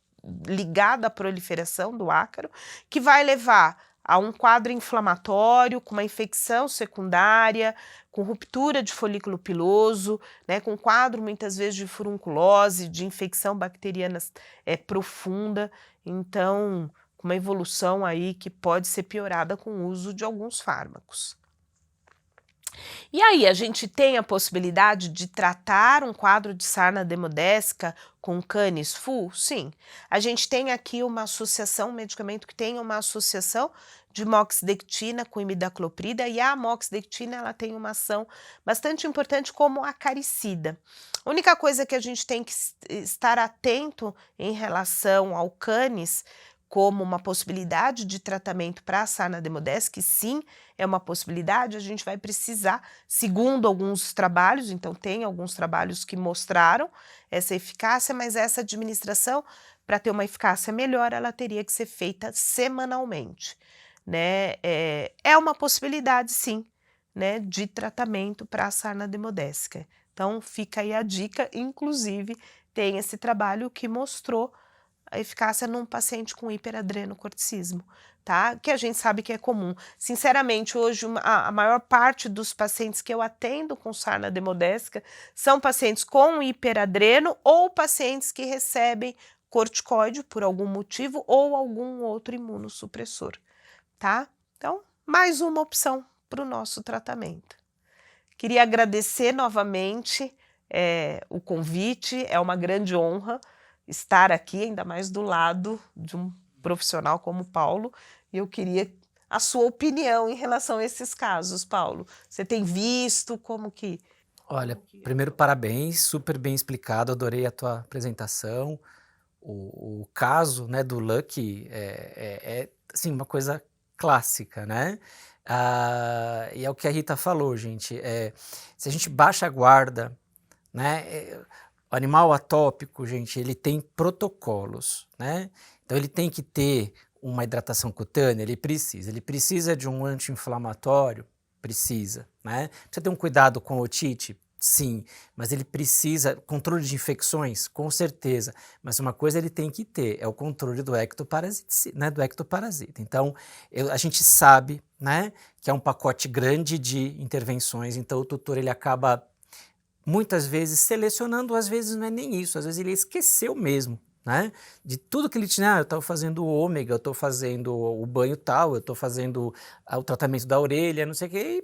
ligada à proliferação do ácaro, que vai levar a um quadro inflamatório, com uma infecção secundária, com ruptura de folículo piloso, né, com quadro muitas vezes de furunculose, de infecção bacteriana profunda, então com uma evolução aí que pode ser piorada com o uso de alguns fármacos. E aí, a gente tem a possibilidade de tratar um quadro de sarna demodésica com Canis full? Sim. A gente tem aqui uma associação, um medicamento que tem uma associação de moxidectina com imidacloprida, e a moxidectina ela tem uma ação bastante importante como acaricida. A única coisa que a gente tem que estar atento em relação ao Canis como uma possibilidade de tratamento para a sarna demodésica, que sim, é uma possibilidade, a gente vai precisar, segundo alguns trabalhos, então tem alguns trabalhos que mostraram essa eficácia, mas essa administração, para ter uma eficácia melhor, ela teria que ser feita semanalmente, né? É uma possibilidade, sim, né, de tratamento para a sarna demodésica. Então, fica aí a dica, inclusive, tem esse trabalho que mostrou a eficácia num paciente com hiperadrenocorticismo, tá? Que a gente sabe que é comum. Sinceramente, hoje a maior parte dos pacientes que eu atendo com sarna demodésica são pacientes com hiperadreno ou pacientes que recebem corticoide por algum motivo ou algum outro imunossupressor, tá? Então, mais uma opção para o nosso tratamento. Queria agradecer novamente o convite, é uma grande honra estar aqui, ainda mais do lado de um profissional como o Paulo, e eu queria a sua opinião em relação a esses casos, Paulo. Você tem visto como que... Olha, primeiro parabéns, super bem explicado, adorei a tua apresentação. O caso, né, do Lucky assim, uma coisa clássica, né? E é o que a Rita falou, gente. Se a gente baixa a guarda, né? O animal atópico, gente, ele tem protocolos, né? Então ele tem que ter uma hidratação cutânea, ele precisa de um anti-inflamatório, precisa, né? Precisa ter um cuidado com a otite, sim, mas ele precisa, controle de infecções, com certeza, mas uma coisa ele tem que ter, é o controle do ectoparasita, né, do ectoparasita. Então, a gente sabe, né, que é um pacote grande de intervenções, então o tutor ele acaba muitas vezes selecionando, às vezes não é nem isso, às vezes ele esqueceu mesmo, né? De tudo que ele tinha, eu estou fazendo o ômega, eu estou fazendo o banho tal, eu estou fazendo o tratamento da orelha, não sei o que, e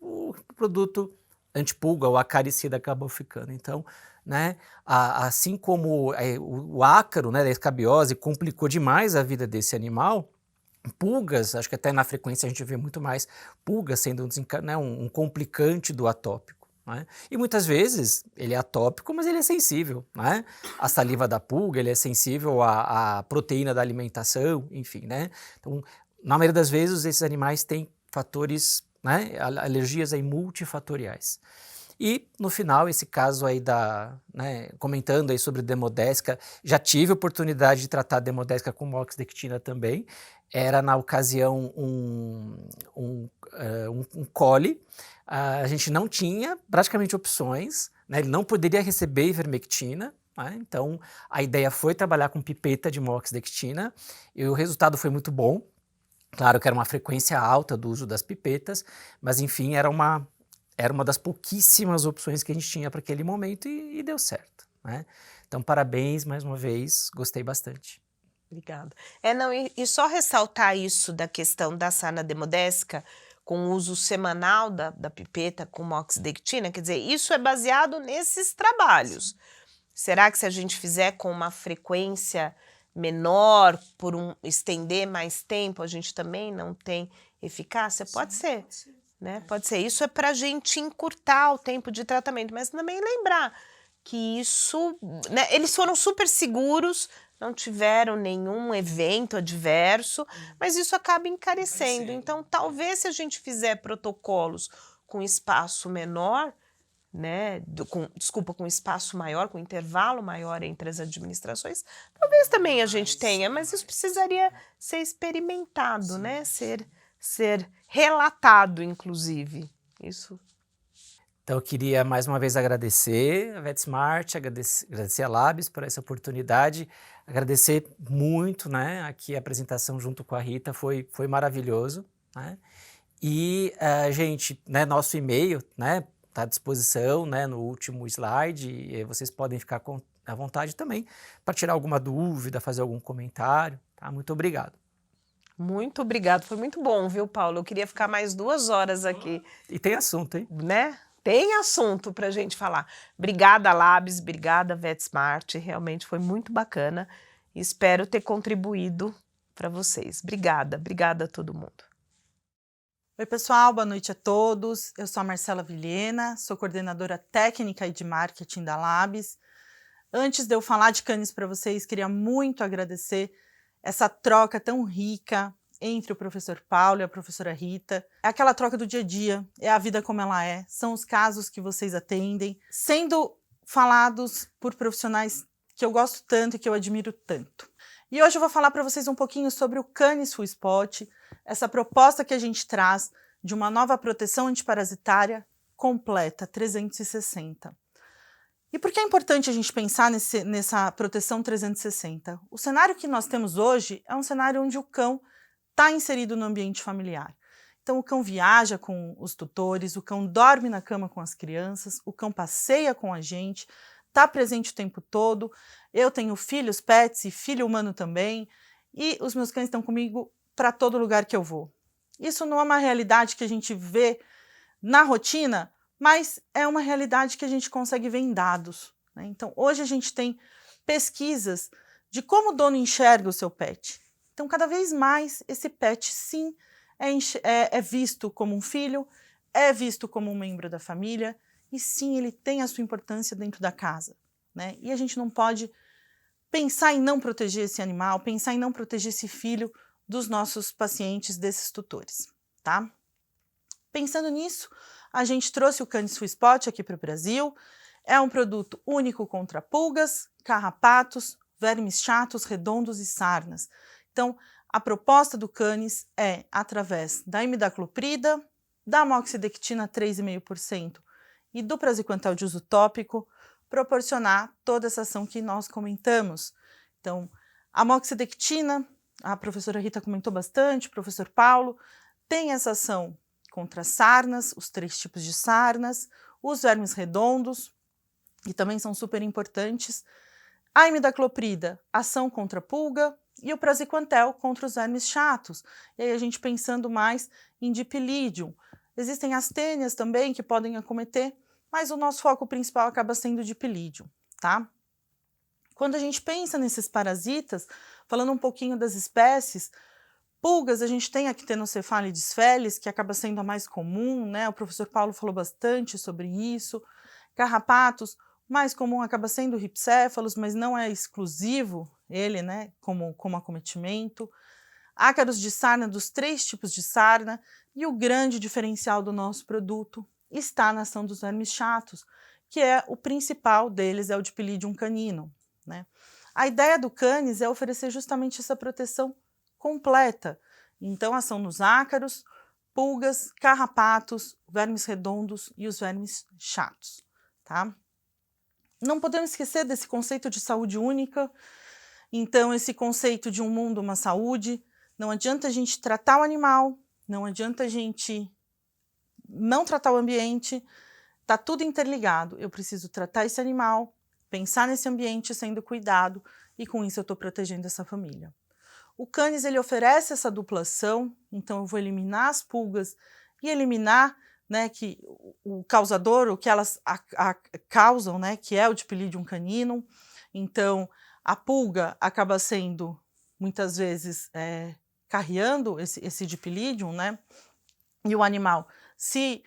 o produto antipulga ou acaricida acabou ficando. Então, né, assim como o ácaro, né, da escabiose complicou demais a vida desse animal, pulgas, acho que até na frequência a gente vê muito mais pulgas sendo um complicante do atópico. Né? E muitas vezes ele é atópico, mas ele é sensível, né? A saliva da pulga, ele é sensível à proteína da alimentação, enfim, né? Então, na maioria das vezes, esses animais têm fatores, né? Alergias aí multifatoriais. E no final, esse caso aí né, comentando aí sobre demodésica, já tive oportunidade de tratar demodésica com moxidectina também. Era na ocasião um cole. A gente não tinha praticamente opções, né? Ele não poderia receber ivermectina, né? Então a ideia foi trabalhar com pipeta de moxidectina e o resultado foi muito bom. Claro que era uma frequência alta do uso das pipetas, mas enfim, era uma das pouquíssimas opções que a gente tinha para aquele momento e deu certo, né? Então parabéns mais uma vez, gostei bastante. Obrigada. Não, e só ressaltar isso da questão da sarna demodésica, com o uso semanal da pipeta com moxidectina, quer dizer, isso é baseado nesses trabalhos. Será que se a gente fizer com uma frequência menor, estender mais tempo, a gente também não tem eficácia? Pode ser, né? Pode ser. Isso é para a gente encurtar o tempo de tratamento, mas também lembrar que isso, né, eles foram super seguros, não tiveram nenhum evento adverso, mas isso acaba encarecendo. Então, talvez se a gente fizer protocolos com espaço menor, né, com espaço maior, com intervalo maior entre as administrações, talvez também a gente tenha, mas isso precisaria ser experimentado, né, ser relatado, inclusive. Isso. Então, eu queria mais uma vez agradecer a VetSmart, agradecer a Labs por essa oportunidade, agradecer muito, né, aqui a apresentação junto com a Rita foi maravilhoso, né, e, gente, né, nosso e-mail, né, está à disposição, né, no último slide, e vocês podem ficar à vontade também para tirar alguma dúvida, fazer algum comentário, tá? Muito obrigado. Muito obrigado, foi muito bom, viu, Paulo? Eu queria ficar mais 2 horas aqui. E tem assunto, hein? Né? Tem assunto para a gente falar. Obrigada, Labs, obrigada, VetSmart, realmente foi muito bacana. Espero ter contribuído para vocês. Obrigada, obrigada a todo mundo. Oi, pessoal, boa noite a todos. Eu sou a Marcela Vilhena, sou coordenadora técnica e de marketing da Labs. Antes de eu falar de Canis para vocês, queria muito agradecer essa troca tão rica entre o professor Paulo e a professora Rita. É aquela troca do dia a dia, é a vida como ela é, são os casos que vocês atendem, sendo falados por profissionais que eu gosto tanto e que eu admiro tanto. E hoje eu vou falar para vocês um pouquinho sobre o Canis Full Spot, essa proposta que a gente traz de uma nova proteção antiparasitária completa, 360. E por que é importante a gente pensar nessa proteção 360? O cenário que nós temos hoje é um cenário onde o cão está inserido no ambiente familiar. Então o cão viaja com os tutores, o cão dorme na cama com as crianças, o cão passeia com a gente, está presente o tempo todo. Eu tenho filhos, pets e filho humano também, e os meus cães estão comigo para todo lugar que eu vou. Isso não é uma realidade que a gente vê na rotina, mas é uma realidade que a gente consegue ver em dados, né? Então, hoje a gente tem pesquisas de como o dono enxerga o seu pet. Então, cada vez mais, esse pet, sim, é visto como um filho, é visto como um membro da família, e sim, ele tem a sua importância dentro da casa, né? E a gente não pode pensar em não proteger esse animal, pensar em não proteger esse filho dos nossos pacientes, desses tutores, tá? Pensando nisso, a gente trouxe o Canis Full Spot aqui para o Brasil. É um produto único contra pulgas, carrapatos, vermes chatos, redondos e sarnas. Então, a proposta do Canis é, através da imidacloprida, da amoxidectina 3,5% e do praziquantel de uso tópico, proporcionar toda essa ação que nós comentamos. Então, a amoxidectina, a professora Rita comentou bastante, o professor Paulo, tem essa ação contra sarnas, os 3 tipos de sarnas, os vermes redondos, que também são super importantes, a imidacloprida, ação contra pulga, e o praziquantel contra os vermes chatos. E aí a gente pensando mais em dipilidium. Existem astênias também que podem acometer, mas o nosso foco principal acaba sendo o dipilidium, tá? Quando a gente pensa nesses parasitas, falando um pouquinho das espécies, pulgas, a gente tem a Ctenocephalidis felis, que acaba sendo a mais comum, né? O professor Paulo falou bastante sobre isso. Carrapatos, mais comum acaba sendo o Rhipcephalus, mas não é exclusivo ele, né, como acometimento. Ácaros de sarna, dos 3 tipos de sarna, e o grande diferencial do nosso produto está na ação dos vermes chatos, que é o principal deles, é o Dipilidium canino, né? A ideia do Canis é oferecer justamente essa proteção completa. Então, ação nos ácaros, pulgas, carrapatos, vermes redondos e os vermes chatos, tá? Não podemos esquecer desse conceito de saúde única. Então, esse conceito de um mundo, uma saúde, não adianta a gente tratar o animal, não adianta a gente não tratar o ambiente, tá tudo interligado. Eu preciso tratar esse animal, pensar nesse ambiente sendo cuidado, e com isso eu estou protegendo essa família. O Canis, ele oferece essa dupla ação, então eu vou eliminar as pulgas e eliminar, né, que o causador, o que elas causam, né, que é o Dipilidium caninum. Então, a pulga acaba sendo, muitas vezes, carreando esse Dipilidium, né, e o animal se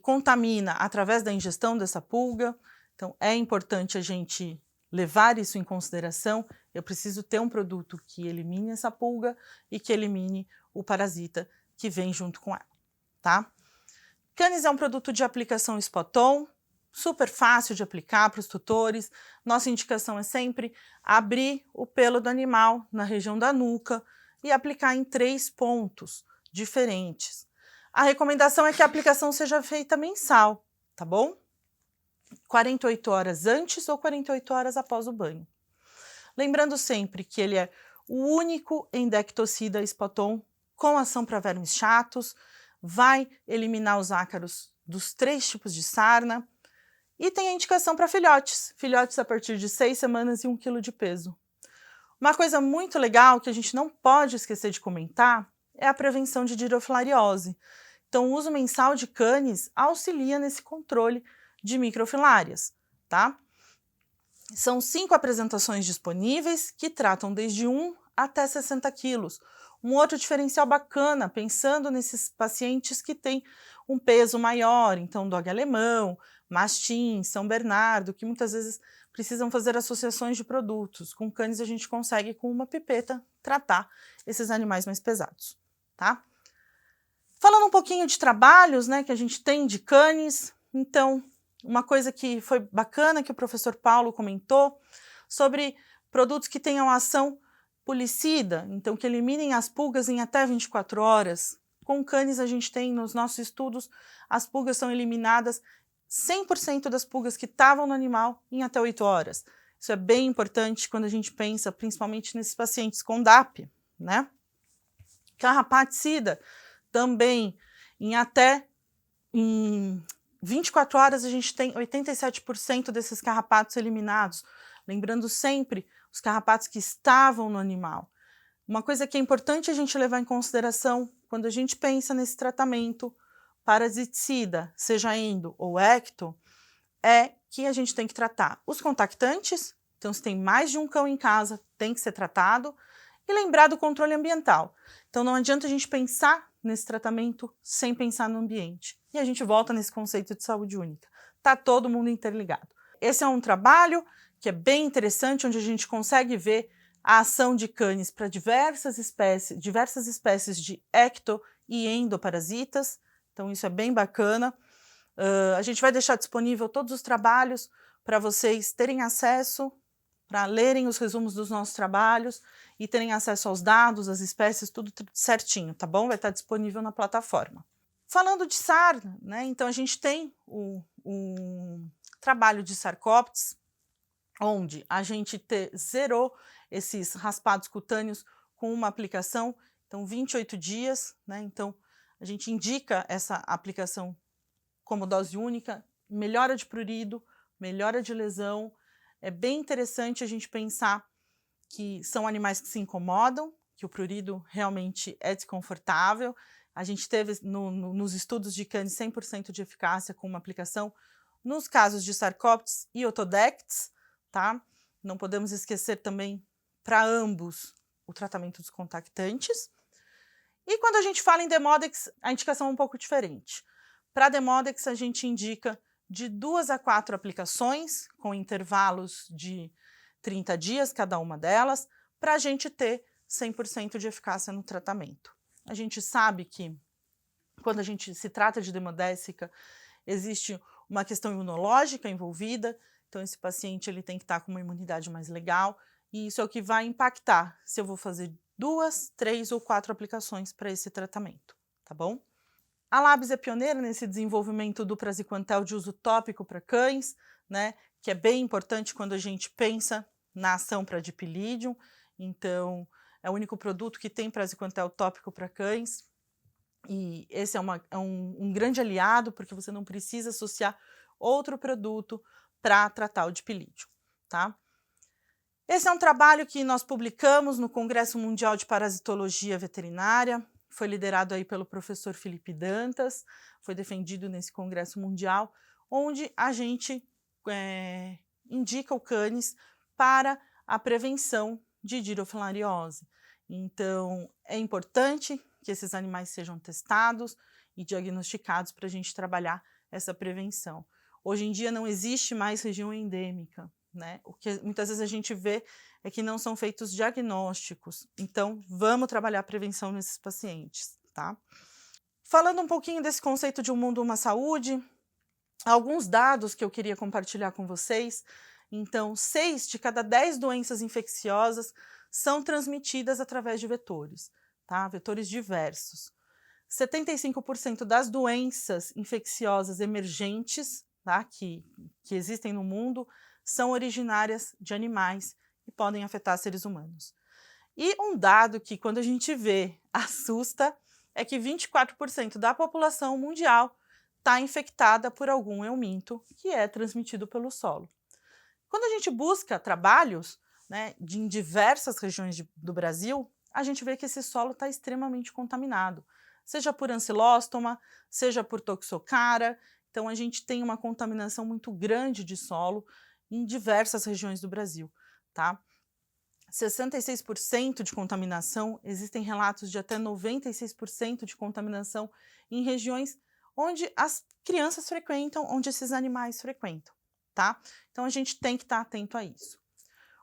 contamina através da ingestão dessa pulga. Então, é importante a gente levar isso em consideração. Eu preciso ter um produto que elimine essa pulga e que elimine o parasita que vem junto com ela, tá? Canis é um produto de aplicação spot-on, super fácil de aplicar para os tutores. Nossa indicação é sempre abrir o pelo do animal na região da nuca e aplicar em 3 pontos diferentes. A recomendação é que a aplicação seja feita mensal, tá bom? 48 horas antes ou 48 horas após o banho. Lembrando sempre que ele é o único endectocida spot-on com ação para vermes chatos, vai eliminar os ácaros dos 3 tipos de sarna e tem a indicação para filhotes a partir de 6 semanas e 1 kg de peso. Uma coisa muito legal que a gente não pode esquecer de comentar é a prevenção de dirofilariose. Então, o uso mensal de Canis auxilia nesse controle de microfilárias, tá? São 5 apresentações disponíveis que tratam desde 1 até 60 quilos. Um outro diferencial bacana, pensando nesses pacientes que têm um peso maior, então dog alemão, mastim, São Bernardo, que muitas vezes precisam fazer associações de produtos. Com Canis a gente consegue, com uma pipeta, tratar esses animais mais pesados, tá? Falando um pouquinho de trabalhos, né, que a gente tem de Canis, então, uma coisa que foi bacana que o professor Paulo comentou sobre produtos que tenham ação pulicida, então que eliminem as pulgas em até 24 horas. Com Canis a gente tem nos nossos estudos, as pulgas são eliminadas 100% das pulgas que estavam no animal em até 8 horas. Isso é bem importante quando a gente pensa, principalmente nesses pacientes com DAP, né? Carrapaticida, também em 24 horas a gente tem 87% desses carrapatos eliminados. Lembrando sempre os carrapatos que estavam no animal. Uma coisa que é importante a gente levar em consideração quando a gente pensa nesse tratamento parasiticida, seja endo ou ecto, é que a gente tem que tratar os contactantes, então se tem mais de um cão em casa, tem que ser tratado, e lembrar do controle ambiental. Então não adianta a gente pensar nesse tratamento sem pensar no ambiente. E a gente volta nesse conceito de saúde única. Tá todo mundo interligado. Esse é um trabalho que é bem interessante, onde a gente consegue ver a ação de Canis para diversas espécies de ecto e endoparasitas. Então isso é bem bacana. A gente vai deixar disponível todos os trabalhos para vocês terem acesso, para lerem os resumos dos nossos trabalhos e terem acesso aos dados, às espécies, tudo certinho, tá bom? Vai estar disponível na plataforma. Falando de sarna, né? Então a gente tem o trabalho de Sarcoptes, onde a gente zerou esses raspados cutâneos com uma aplicação, então 28 dias, né? Então a gente indica essa aplicação como dose única, melhora de prurido, melhora de lesão. É bem interessante a gente pensar que são animais que se incomodam, que o prurido realmente é desconfortável. A gente teve nos estudos de Canis 100% de eficácia com uma aplicação nos casos de Sarcoptes e Otodectes, tá? Não podemos esquecer também, para ambos, o tratamento dos contactantes. E quando a gente fala em Demodex, a indicação é um pouco diferente. Para Demodex, a gente indica de 2 a 4 aplicações, com intervalos de 30 dias cada uma delas, para a gente ter 100% de eficácia no tratamento. A gente sabe que, quando a gente se trata de demodécica, existe uma questão imunológica envolvida, então esse paciente ele tem que estar com uma imunidade mais legal, e isso é o que vai impactar se eu vou fazer 2, 3 ou 4 aplicações para esse tratamento, tá bom? A Labs é pioneira nesse desenvolvimento do praziquantel de uso tópico para cães, né, que é bem importante quando a gente pensa na ação para dipilídeo. Então, é o único produto que tem praziquantel tópico para cães. E esse é um grande aliado, porque você não precisa associar outro produto para tratar o dipilídeo, tá? Esse é um trabalho que nós publicamos no Congresso Mundial de Parasitologia Veterinária, foi liderado aí pelo professor Felipe Dantas, foi defendido nesse Congresso Mundial, onde a gente indica o Canis para a prevenção de dirofilariose. Então, é importante que esses animais sejam testados e diagnosticados para a gente trabalhar essa prevenção. Hoje em dia não existe mais região endêmica, né? O que muitas vezes a gente vê é que não são feitos diagnósticos. Então, vamos trabalhar a prevenção nesses pacientes, tá? Falando um pouquinho desse conceito de um mundo, uma saúde, alguns dados que eu queria compartilhar com vocês. Então, 6 de cada 10 doenças infecciosas são transmitidas através de vetores, tá? Vetores diversos. 75% das doenças infecciosas emergentes, tá? que existem no mundo são originárias de animais e podem afetar seres humanos. E um dado que, quando a gente vê, assusta, é que 24% da população mundial está infectada por algum euminto que é transmitido pelo solo. Quando a gente busca trabalhos, né, em diversas regiões do Brasil, a gente vê que esse solo está extremamente contaminado, seja por ancilóstoma, seja por toxocara. Então, a gente tem uma contaminação muito grande de solo em diversas regiões do Brasil, tá? 66% de contaminação, existem relatos de até 96% de contaminação em regiões onde as crianças frequentam, onde esses animais frequentam, tá? Então a gente tem que estar atento a isso.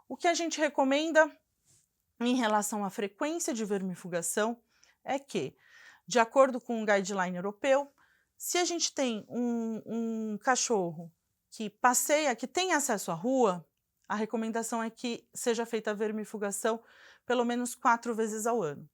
O que a gente recomenda em relação à frequência de vermifugação é que, de acordo com um guideline europeu, se a gente tem um cachorro que passeia, que tem acesso à rua, a recomendação é que seja feita a vermifugação pelo menos 4 vezes ao ano.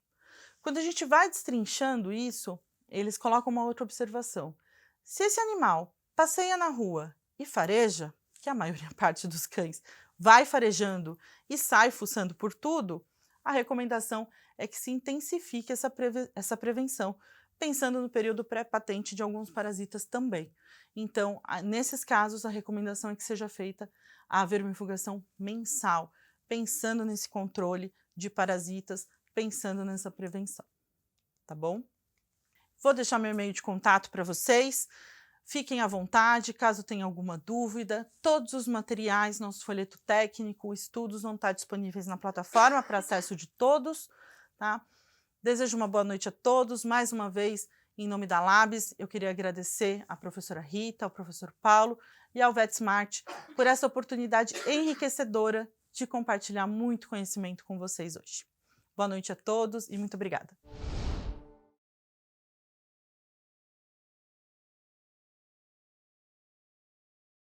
Quando a gente vai destrinchando isso, eles colocam uma outra observação. Se esse animal passeia na rua e fareja, que a maioria parte dos cães vai farejando e sai fuçando por tudo, a recomendação é que se intensifique essa prevenção, pensando no período pré-patente de alguns parasitas também. Então, nesses casos, a recomendação é que seja feita a vermifugação mensal, pensando nesse controle de parasitas, pensando nessa prevenção, tá bom? Vou deixar meu e-mail de contato para vocês, fiquem à vontade, caso tenha alguma dúvida, todos os materiais, nosso folheto técnico, estudos vão estar disponíveis na plataforma para acesso de todos, tá? Desejo uma boa noite a todos, mais uma vez, em nome da Labs, eu queria agradecer à professora Rita, ao professor Paulo e ao VetSmart por essa oportunidade enriquecedora de compartilhar muito conhecimento com vocês hoje. Boa noite a todos e muito obrigada.